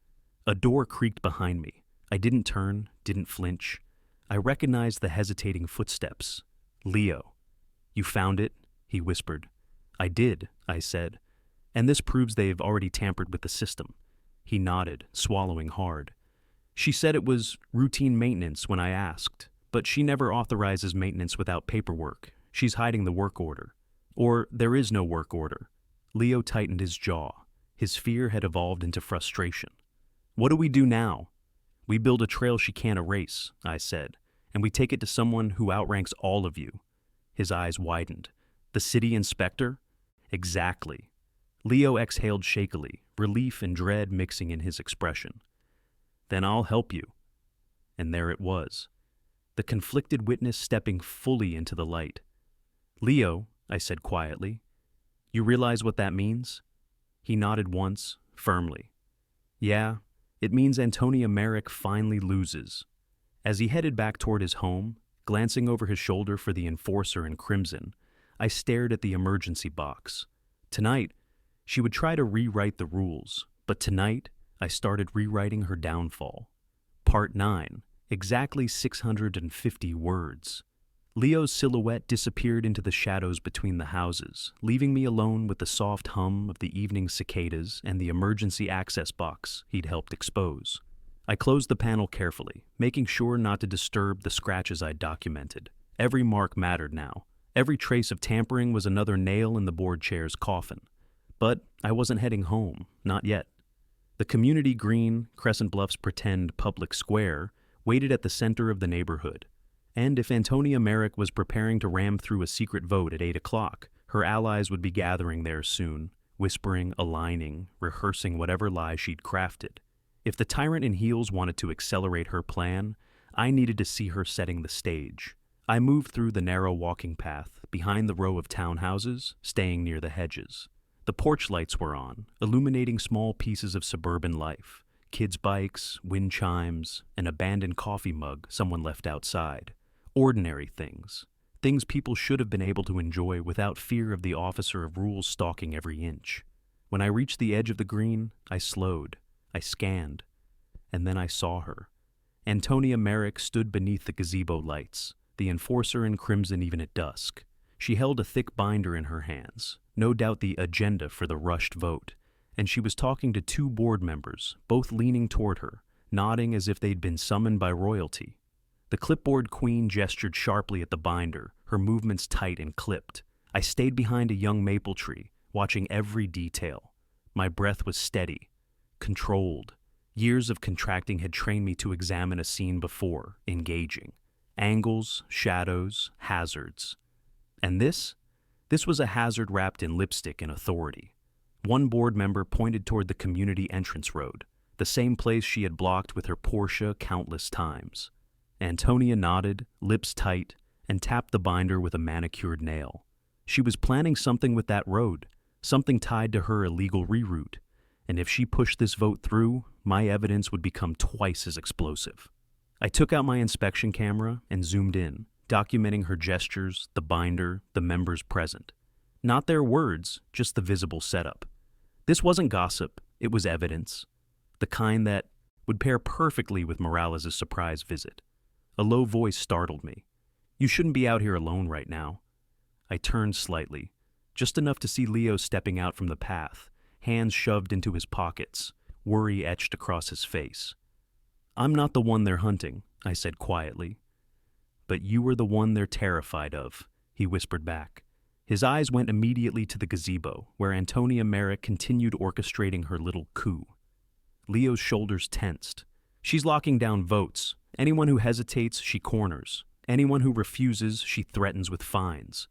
A door creaked behind me. I didn't turn, didn't flinch. I recognized the hesitating footsteps. Leo. "You found it?" he whispered. "I did," I said. "And this proves they've already tampered with the system." He nodded, swallowing hard. "She said it was routine maintenance when I asked, but she never authorizes maintenance without paperwork. She's hiding the work order. Or there is no work order." Leo tightened his jaw. His fear had evolved into frustration. "What do we do now?" "We build a trail she can't erase," I said, "and we take it to someone who outranks all of you." His eyes widened. "The city inspector?" "Exactly." Leo exhaled shakily, relief and dread mixing in his expression. "Then I'll help you." And there it was. The conflicted witness stepping fully into the light. "Leo," I said quietly, "you realize what that means?" He nodded once, firmly. "Yeah, it means Antonia Merrick finally loses. As he headed back toward his home, glancing over his shoulder for the enforcer in crimson, I stared at the emergency box. Tonight, she would try to rewrite the rules, but tonight, I started rewriting her downfall. Part 9, exactly 650 words. Leo's silhouette disappeared into the shadows between the houses, leaving me alone with the soft hum of the evening cicadas and the emergency access box he'd helped expose. I closed the panel carefully, making sure not to disturb the scratches I'd documented. Every mark mattered now. Every trace of tampering was another nail in the board chair's coffin. But I wasn't heading home, not yet. The community green, Crescent Bluff's pretend public square, waited at the center of the neighborhood. And if Antonia Merrick was preparing to ram through a secret vote at 8 o'clock, her allies would be gathering there soon, whispering, aligning, rehearsing whatever lie she'd crafted. If the tyrant in heels wanted to accelerate her plan, I needed to see her setting the stage. I moved through the narrow walking path, behind the row of townhouses, staying near the hedges. The porch lights were on, illuminating small pieces of suburban life. Kids' bikes, wind chimes, an abandoned coffee mug someone left outside. Ordinary things. Things people should have been able to enjoy without fear of the officer of rules stalking every inch. When I reached the edge of the green, I slowed. I scanned. And then I saw her. Antonia Merrick stood beneath the gazebo lights, the enforcer in crimson even at dusk. She held a thick binder in her hands, no doubt the agenda for the rushed vote, and she was talking to two board members, both leaning toward her, nodding as if they'd been summoned by royalty. The clipboard queen gestured sharply at the binder, her movements tight and clipped. I stayed behind a young maple tree, watching every detail. My breath was steady, controlled. Years of contracting had trained me to examine a scene before, engaging. Angles, shadows, hazards. And this was a hazard wrapped in lipstick and authority. One board member pointed toward the community entrance road, the same place she had blocked with her Porsche countless times. Antonia nodded, lips tight, and tapped the binder with a manicured nail. She was planning something with that road, something tied to her illegal reroute, and if she pushed this vote through, my evidence would become twice as explosive. I took out my inspection camera and zoomed in, documenting her gestures, the binder, the members present. Not their words, just the visible setup. This wasn't gossip, it was evidence. The kind that would pair perfectly with Morales' surprise visit. A low voice startled me. "You shouldn't be out here alone right now." I turned slightly, just enough to see Leo stepping out from the path, hands shoved into his pockets, worry etched across his face. "I'm not the one they're hunting," I said quietly. "But you are the one they're terrified of," he whispered back. His eyes went immediately to the gazebo, where Antonia Merrick continued orchestrating her little coup. Leo's shoulders tensed. "She's locking down votes. Anyone who hesitates, she corners. Anyone who refuses, she threatens with fines."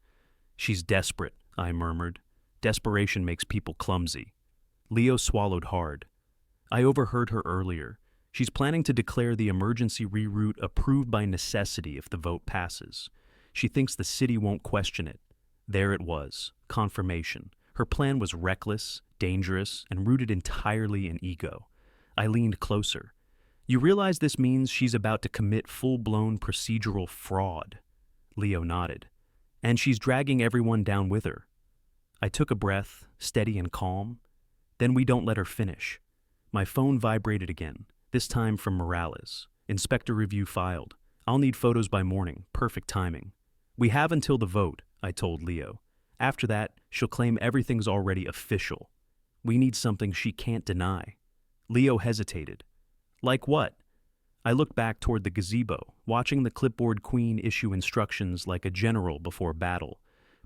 "She's desperate," I murmured. "Desperation makes people clumsy." Leo swallowed hard. "I overheard her earlier. She's planning to declare the emergency reroute approved by necessity if the vote passes. She thinks the city won't question it." There it was, confirmation. Her plan was reckless, dangerous, and rooted entirely in ego. I leaned closer. "You realize this means she's about to commit full-blown procedural fraud?" Leo nodded. "And she's dragging everyone down with her." I took a breath, steady and calm. "Then we don't let her finish." My phone vibrated again, this time from Morales. "Inspector review filed. I'll need photos by morning. Perfect timing." "We have until the vote," I told Leo. "After that, she'll claim everything's already official. We need something she can't deny." Leo hesitated. "Like what?" I looked back toward the gazebo, watching the clipboard queen issue instructions like a general before battle.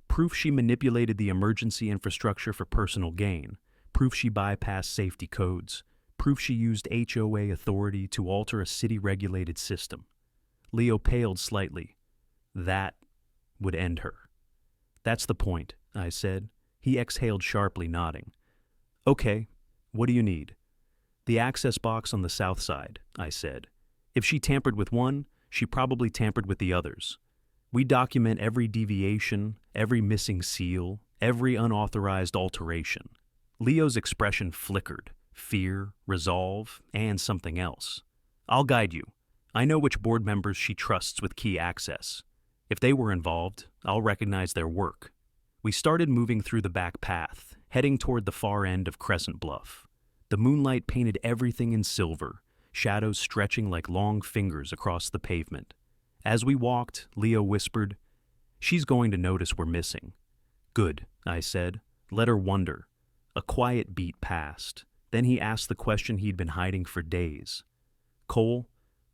Proof she manipulated the emergency infrastructure for personal gain. Proof she bypassed safety codes. Proof she used HOA authority to alter a city-regulated system. Leo paled slightly. That would end her. "That's the point," I said. He exhaled sharply, nodding. "Okay, what do you need?" "The access box on the south side," I said. "If she tampered with one, she probably tampered with the others. We document every deviation, every missing seal, every unauthorized alteration." Leo's expression flickered, fear, resolve, and something else. "I'll guide you. I know which board members she trusts with key access. If they were involved, I'll recognize their work. We started moving through the back path, heading toward the far end of Crescent Bluff. The moonlight painted everything in silver, shadows stretching like long fingers across the pavement. As we walked, Leo whispered, "She's going to notice we're missing." "Good," I said. "Let her wonder." A quiet beat passed. Then he asked the question he'd been hiding for days. "Cole,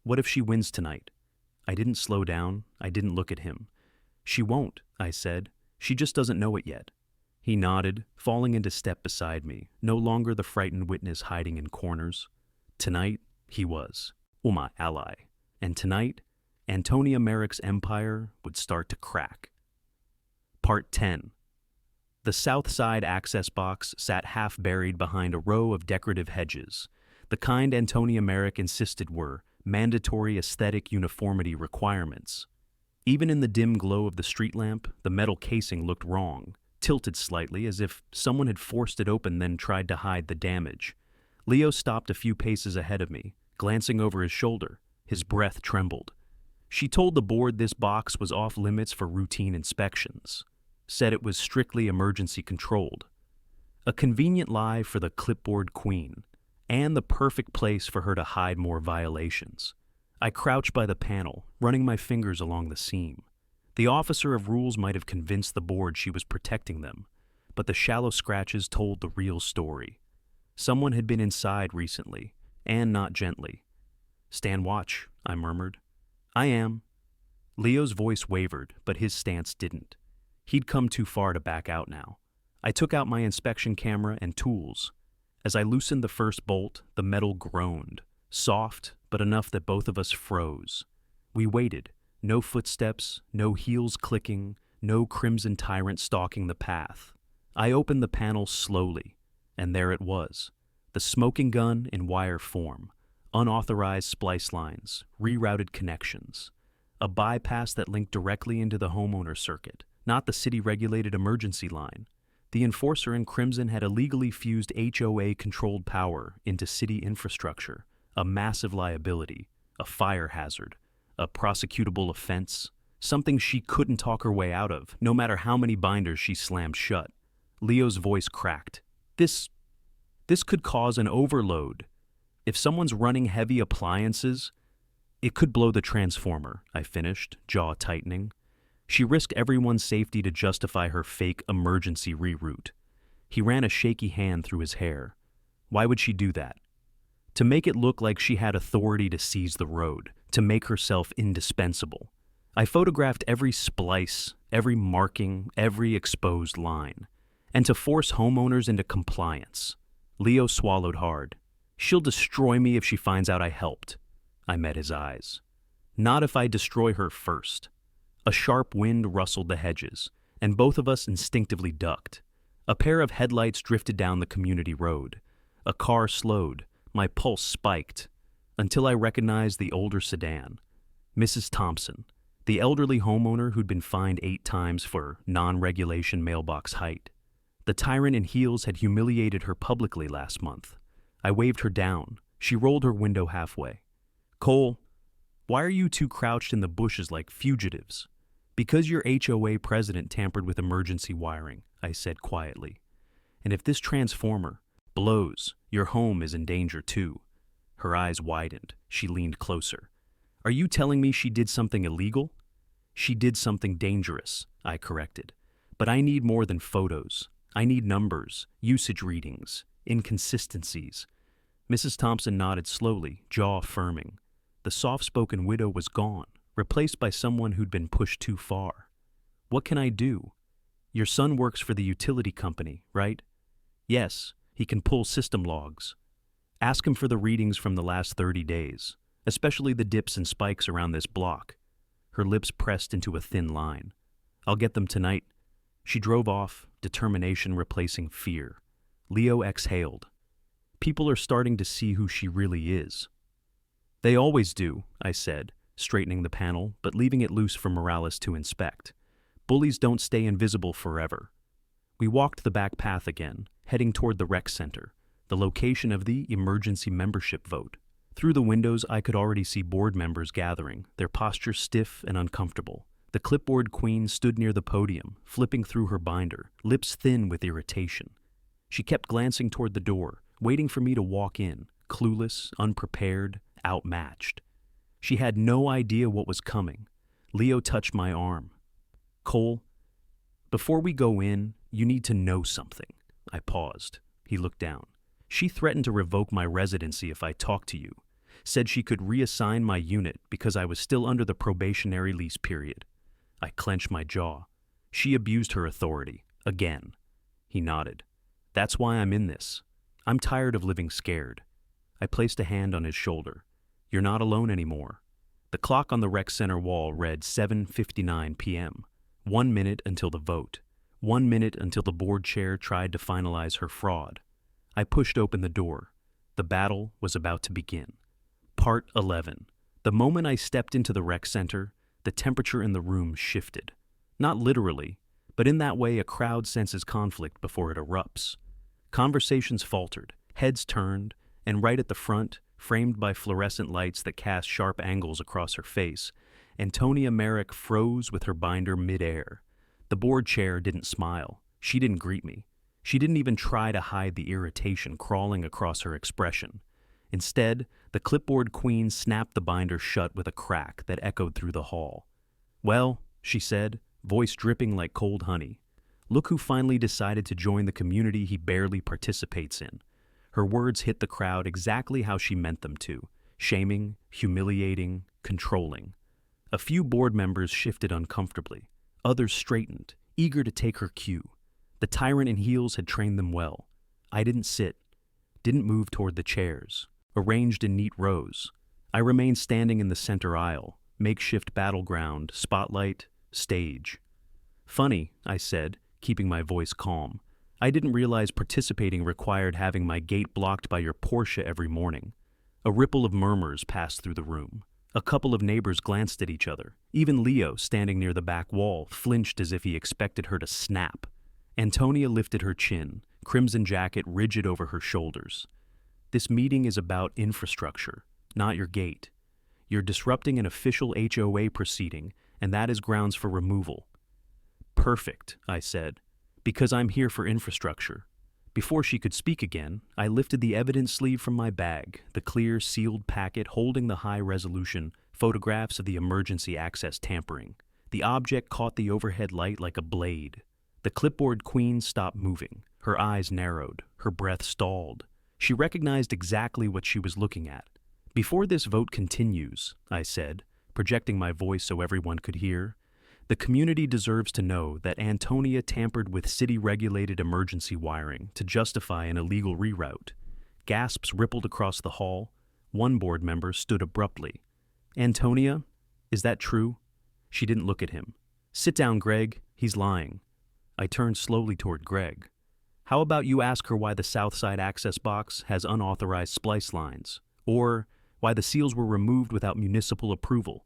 what if she wins tonight?" I didn't slow down. I didn't look at him. "She won't," I said. "She just doesn't know it yet." He nodded, falling into step beside me, no longer the frightened witness hiding in corners. Tonight, he was. My ally. And tonight, Antonia Merrick's empire would start to crack. Part 10. The south side access box sat half buried behind a row of decorative hedges, the kind Antonia Merrick insisted were mandatory aesthetic uniformity requirements. Even in the dim glow of the street lamp, the metal casing looked wrong, tilted slightly as if someone had forced it open then tried to hide the damage. Leo stopped a few paces ahead of me, glancing over his shoulder. His breath trembled. "She told the board this box was off limits for routine inspections. Said it was strictly emergency controlled. A convenient lie for the clipboard queen, and the perfect place for her to hide more violations." I crouched by the panel, running my fingers along the seam. The officer of rules might have convinced the board she was protecting them, but the shallow scratches told the real story. Someone had been inside recently, and not gently. "Stand watch," I murmured. "I am." Leo's voice wavered, but his stance didn't. He'd come too far to back out now. I took out my inspection camera and tools. As I loosened the first bolt, the metal groaned, soft, but enough that both of us froze. We waited. No footsteps, no heels clicking, no crimson tyrant stalking the path. I opened the panel slowly, and there it was. The smoking gun in wire form, unauthorized splice lines, rerouted connections. A bypass that linked directly into the homeowner circuit, not the city-regulated emergency line. The enforcer in crimson had illegally fused HOA-controlled power into city infrastructure, a massive liability, a fire hazard, a prosecutable offense, something she couldn't talk her way out of, no matter how many binders she slammed shut. Leo's voice cracked. This could cause an overload. If someone's running heavy appliances, it could blow the transformer, I finished, jaw tightening. She risked everyone's safety to justify her fake emergency reroute. He ran a shaky hand through his hair. Why would she do that? To make it look like she had authority to seize the road, to make herself indispensable. I photographed every splice, every marking, every exposed line, and to force homeowners into compliance. Leo swallowed hard. "She'll destroy me if she finds out I helped." I met his eyes. "Not if I destroy her first." A sharp wind rustled the hedges, and both of us instinctively ducked. A pair of headlights drifted down the community road. A car slowed. My pulse spiked, until I recognized the older sedan. Mrs. Thompson, the elderly homeowner who'd been fined 8 times for non-regulation mailbox height. The tyrant in heels had humiliated her publicly last month. I waved her down. She rolled her window halfway. "Cole, why are you two crouched in the bushes like fugitives?" "Because your HOA president tampered with emergency wiring," I said quietly. "And if this transformer blows, your home is in danger too." Her eyes widened. She leaned closer. "Are you telling me she did something illegal?" "She did something dangerous," I corrected. "But I need more than photos. I need numbers, usage readings, inconsistencies." Mrs. Thompson nodded slowly, jaw firming. The soft-spoken widow was gone, replaced by someone who'd been pushed too far. "What can I do?" "Your son works for the utility company, right?" "Yes, he can pull system logs." "Ask him for the readings from the last 30 days, especially the dips and spikes around this block." Her lips pressed into a thin line. "I'll get them tonight." She drove off, determination replacing fear. Leo exhaled. "People are starting to see who she really is." "They always do," I said, straightening the panel, but leaving it loose for Morales to inspect. "Bullies don't stay invisible forever." We walked the back path again, heading toward the rec center, the location of the emergency membership vote. Through the windows, I could already see board members gathering, their posture stiff and uncomfortable. The clipboard queen stood near the podium, flipping through her binder, lips thin with irritation. She kept glancing toward the door, waiting for me to walk in, clueless, unprepared, outmatched. She had no idea what was coming. Leo touched my arm. "Cole, before we go in, you need to know something." I paused. He looked down. "She threatened to revoke my residency if I talked to you. Said she could reassign my unit because I was still under the probationary lease period." I clenched my jaw. "She abused her authority. Again." He nodded. "That's why I'm in this. I'm tired of living scared." I placed a hand on his shoulder. "You're not alone anymore." The clock on the rec center wall read 7:59 p.m. 1 minute until the vote. 1 minute until the board chair tried to finalize her fraud. I pushed open the door. The battle was about to begin. Part 11. The moment I stepped into the rec center, the temperature in the room shifted. Not literally, but in that way a crowd senses conflict before it erupts. Conversations faltered, heads turned, and right at the front, framed by fluorescent lights that cast sharp angles across her face, Antonia Merrick froze with her binder midair. The board chair didn't smile. She didn't greet me. She didn't even try to hide the irritation crawling across her expression. Instead, the clipboard queen snapped the binder shut with a crack that echoed through the hall. "Well," she said, voice dripping like cold honey, "look who finally decided to join the community he barely participates in." Her words hit the crowd exactly how she meant them to: shaming, humiliating, controlling. A few board members shifted uncomfortably. Others straightened, eager to take her cue. The tyrant in heels had trained them well. I didn't sit, didn't move toward the chairs, arranged in neat rows. I remained standing in the center aisle, makeshift battleground, spotlight, stage. "Funny," I said, keeping my voice calm. "I didn't realize participating required having my gate blocked by your Porsche every morning." A ripple of murmurs passed through the room. A couple of neighbors glanced at each other. Even Leo, standing near the back wall, flinched as if he expected her to snap. Antonia lifted her chin, crimson jacket rigid over her shoulders. "This meeting is about infrastructure, not your gate. You're disrupting an official HOA proceeding, and that is grounds for removal." "Perfect," I said, "because I'm here for infrastructure." Before she could speak again, I lifted the evidence sleeve from my bag, the clear, sealed packet holding the high-resolution photographs of the emergency access tampering. The object caught the overhead light like a blade. The clipboard queen stopped moving. Her eyes narrowed. Her breath stalled. She recognized exactly what she was looking at. "Before this vote continues," I said, projecting my voice so everyone could hear, "the community deserves to know that Antonia tampered with city-regulated emergency wiring to justify an illegal reroute." Gasps rippled across the hall. One board member stood abruptly. "Antonia, is that true?" She didn't look at him. "Sit down, Greg. He's lying." I turned slowly toward Greg. "How about you ask her why the south side access box has unauthorized splice lines, or why the seals were removed without municipal approval?"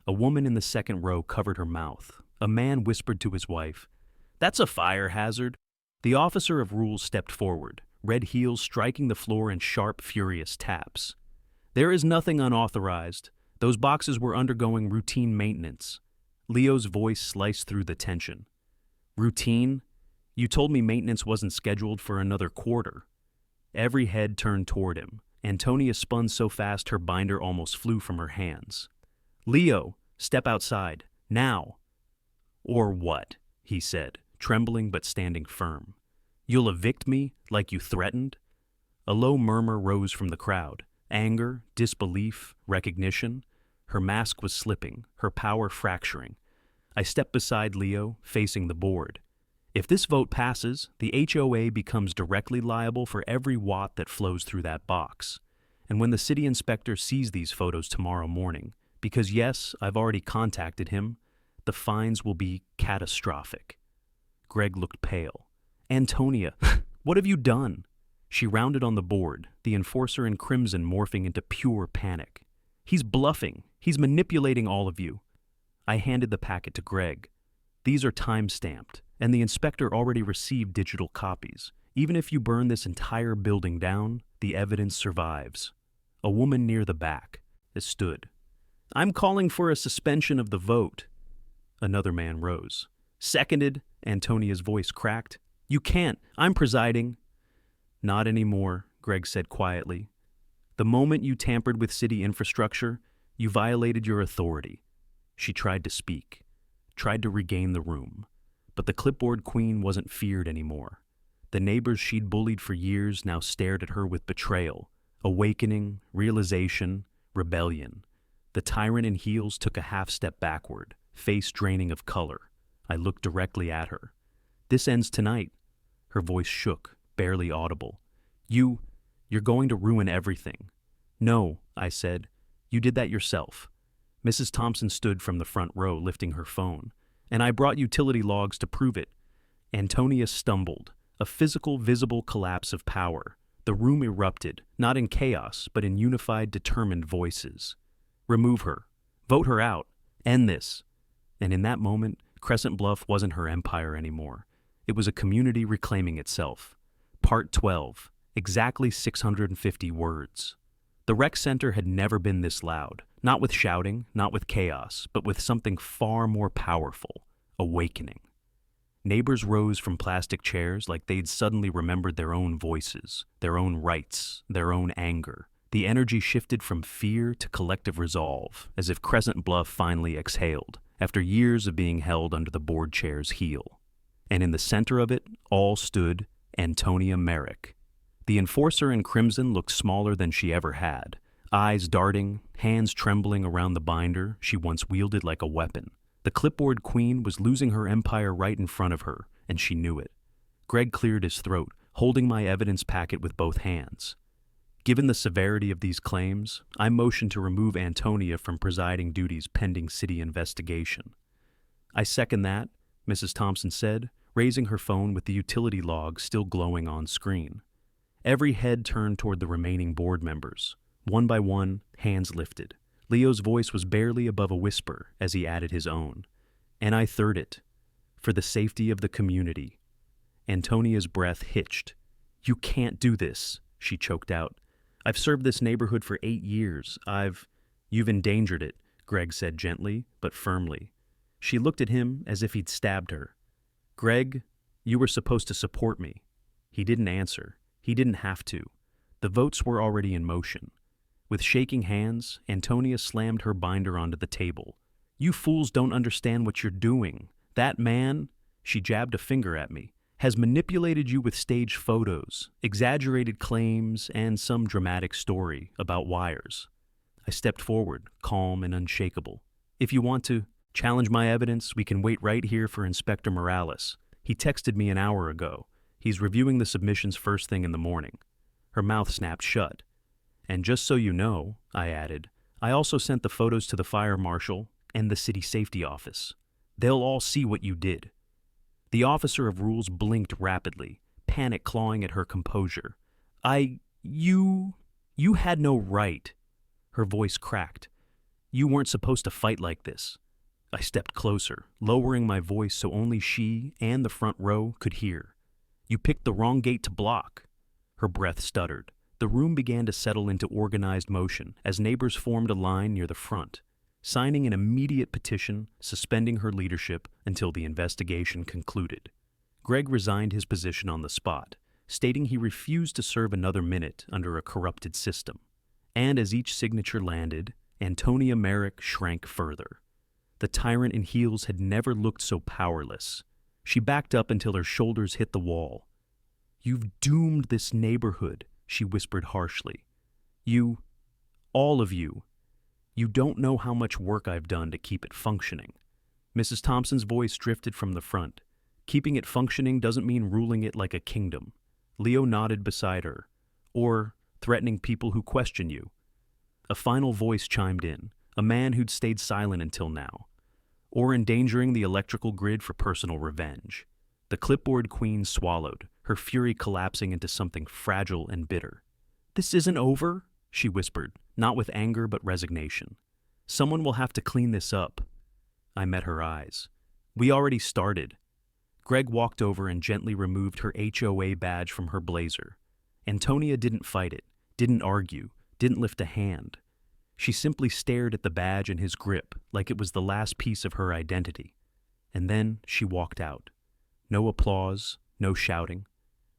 A woman in the second row covered her mouth. A man whispered to his wife, "That's a fire hazard." The officer of rules stepped forward, red heels striking the floor in sharp, furious taps. "There is nothing unauthorized. Those boxes were undergoing routine maintenance." Leo's voice sliced through the tension. "Routine? You told me maintenance wasn't scheduled for another quarter." Every head turned toward him. Antonia spun so fast her binder almost flew from her hands. "Leo, step outside, now." "Or what?" he said, trembling but standing firm. "You'll evict me, like you threatened?" A low murmur rose from the crowd. Anger, disbelief, recognition. Her mask was slipping, her power fracturing. I stepped beside Leo, facing the board. "If this vote passes, the HOA becomes directly liable for every watt that flows through that box. And when the city inspector sees these photos tomorrow morning, because yes, I've already contacted him, the fines will be catastrophic." Greg looked pale. "Antonia, what have you done?" She rounded on the board, the enforcer in crimson morphing into pure panic. "He's bluffing. He's manipulating all of you." I handed the packet to Greg. "These are time-stamped, and the inspector already received digital copies. Even if you burn this entire building down, the evidence survives." A woman near the back stood. "I'm calling for a suspension of the vote." Another man rose. "Seconded," Antonia's voice cracked. "You can't. I'm presiding." "Not anymore," Greg said quietly. "The moment you tampered with city infrastructure, you violated your authority." She tried to speak, tried to regain the room. But the clipboard queen wasn't feared anymore. The neighbors she'd bullied for years now stared at her with betrayal, awakening, realization, rebellion. The tyrant in heels took a half step backward, face draining of color. I looked directly at her. "This ends tonight." Her voice shook, barely audible. You're going to ruin everything." "No," I said. "You did that yourself." Mrs. Thompson stood from the front row, lifting her phone. "And I brought utility logs to prove it." Antonia stumbled, a physical, visible collapse of power. The room erupted, not in chaos, but in unified, determined voices. "Remove her. Vote her out. End this." And in that moment, Crescent Bluff wasn't her empire anymore. It was a community reclaiming itself. Part 12. Exactly 650 words. The rec center had never been this loud. Not with shouting, not with chaos, but with something far more powerful. Awakening. Neighbors rose from plastic chairs like they'd suddenly remembered their own voices, their own rights, their own anger. The energy shifted from fear to collective resolve, as if Crescent Bluff finally exhaled, after years of being held under the board chair's heel. And in the center of it all stood Antonia Merrick. The enforcer in crimson looked smaller than she ever had, eyes darting, hands trembling around the binder she once wielded like a weapon. The clipboard queen was losing her empire right in front of her, and she knew it. Greg cleared his throat, holding my evidence packet with both hands. Given the severity of these claims, I motioned to remove Antonia from presiding duties pending city investigation. "I second that," Mrs. Thompson said, raising her phone with the utility log still glowing on screen. Every head turned toward the remaining board members. One by one, hands lifted. Leo's voice was barely above a whisper as he added his own. "And I third it. For the safety of the community." Antonia's breath hitched. "You can't do this," she choked out. "I've served this neighborhood for 8 years. You've endangered it," Greg said gently, but firmly. She looked at him as if he'd stabbed her. "Greg, you were supposed to support me." He didn't answer. He didn't have to. The votes were already in motion. With shaking hands, Antonia slammed her binder onto the table. "You fools don't understand what you're doing. That man," she jabbed a finger at me, "has manipulated you with staged photos, exaggerated claims, and some dramatic story about wires." I stepped forward, calm and unshakable. "If you want to challenge my evidence, we can wait right here for Inspector Morales. He texted me an hour ago. He's reviewing the submissions first thing in the morning." Her mouth snapped shut. "And just so you know," I added, "I also sent the photos to the fire marshal and the city safety office. They'll all see what you did." The officer of rules blinked rapidly, panic clawing at her composure. You had no right." Her voice cracked. "You weren't supposed to fight like this." I stepped closer, lowering my voice so only she and the front row could hear. "You picked the wrong gate to block." Her breath stuttered. The room began to settle into organized motion as neighbors formed a line near the front, signing an immediate petition suspending her leadership until the investigation concluded. Greg resigned his position on the spot, stating he refused to serve another minute under a corrupted system. And as each signature landed, Antonia Merrick shrank further. The tyrant in heels had never looked so powerless. She backed up until her shoulders hit the wall. "You've doomed this neighborhood," she whispered harshly. All of you. You don't know how much work I've done to keep it functioning." Mrs. Thompson's voice drifted from the front. "Keeping it functioning doesn't mean ruling it like a kingdom." Leo nodded beside her. "Or threatening people who question you." A final voice chimed in, a man who'd stayed silent until now. "Or endangering the electrical grid for personal revenge." The clipboard queen swallowed, her fury collapsing into something fragile and bitter. "This isn't over," she whispered, not with anger but resignation. "Someone will have to clean this up." I met her eyes. "We already started." Greg walked over and gently removed her HOA badge from her blazer. Antonia didn't fight it, didn't argue, didn't lift a hand. She simply stared at the badge in his grip like it was the last piece of her identity. And then she walked out. No applause, no shouting,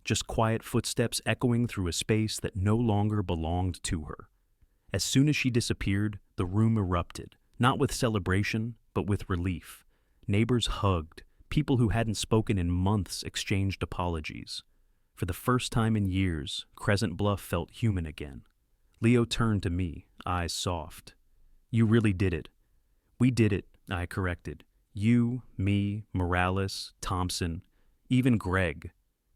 just quiet footsteps echoing through a space that no longer belonged to her. As soon as she disappeared, the room erupted, not with celebration, but with relief. Neighbors hugged. People who hadn't spoken in months exchanged apologies. For the first time in years, Crescent Bluff felt human again. Leo turned to me, eyes soft. "You really did it." "We did it," I corrected. "You, me, Morales, Thompson, even Greg."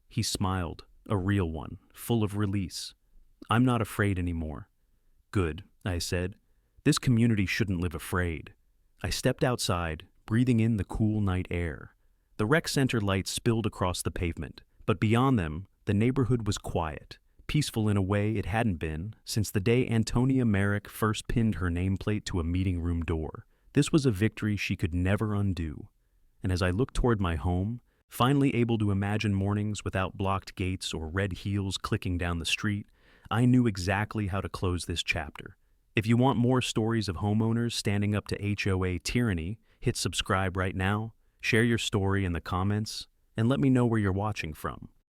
He smiled, a real one, full of release. "I'm not afraid anymore." "Good," I said. "This community shouldn't live afraid." I stepped outside, breathing in the cool night air. The rec center lights spilled across the pavement, but beyond them, the neighborhood was quiet, peaceful in a way it hadn't been since the day Antonia Merrick first pinned her nameplate to a meeting room door. This was a victory she could never undo. And as I looked toward my home, finally able to imagine mornings without blocked gates or red heels clicking down the street, I knew exactly how to close this chapter. If you want more stories of homeowners standing up to HOA tyranny, hit subscribe right now, share your story in the comments, and let me know where you're watching from.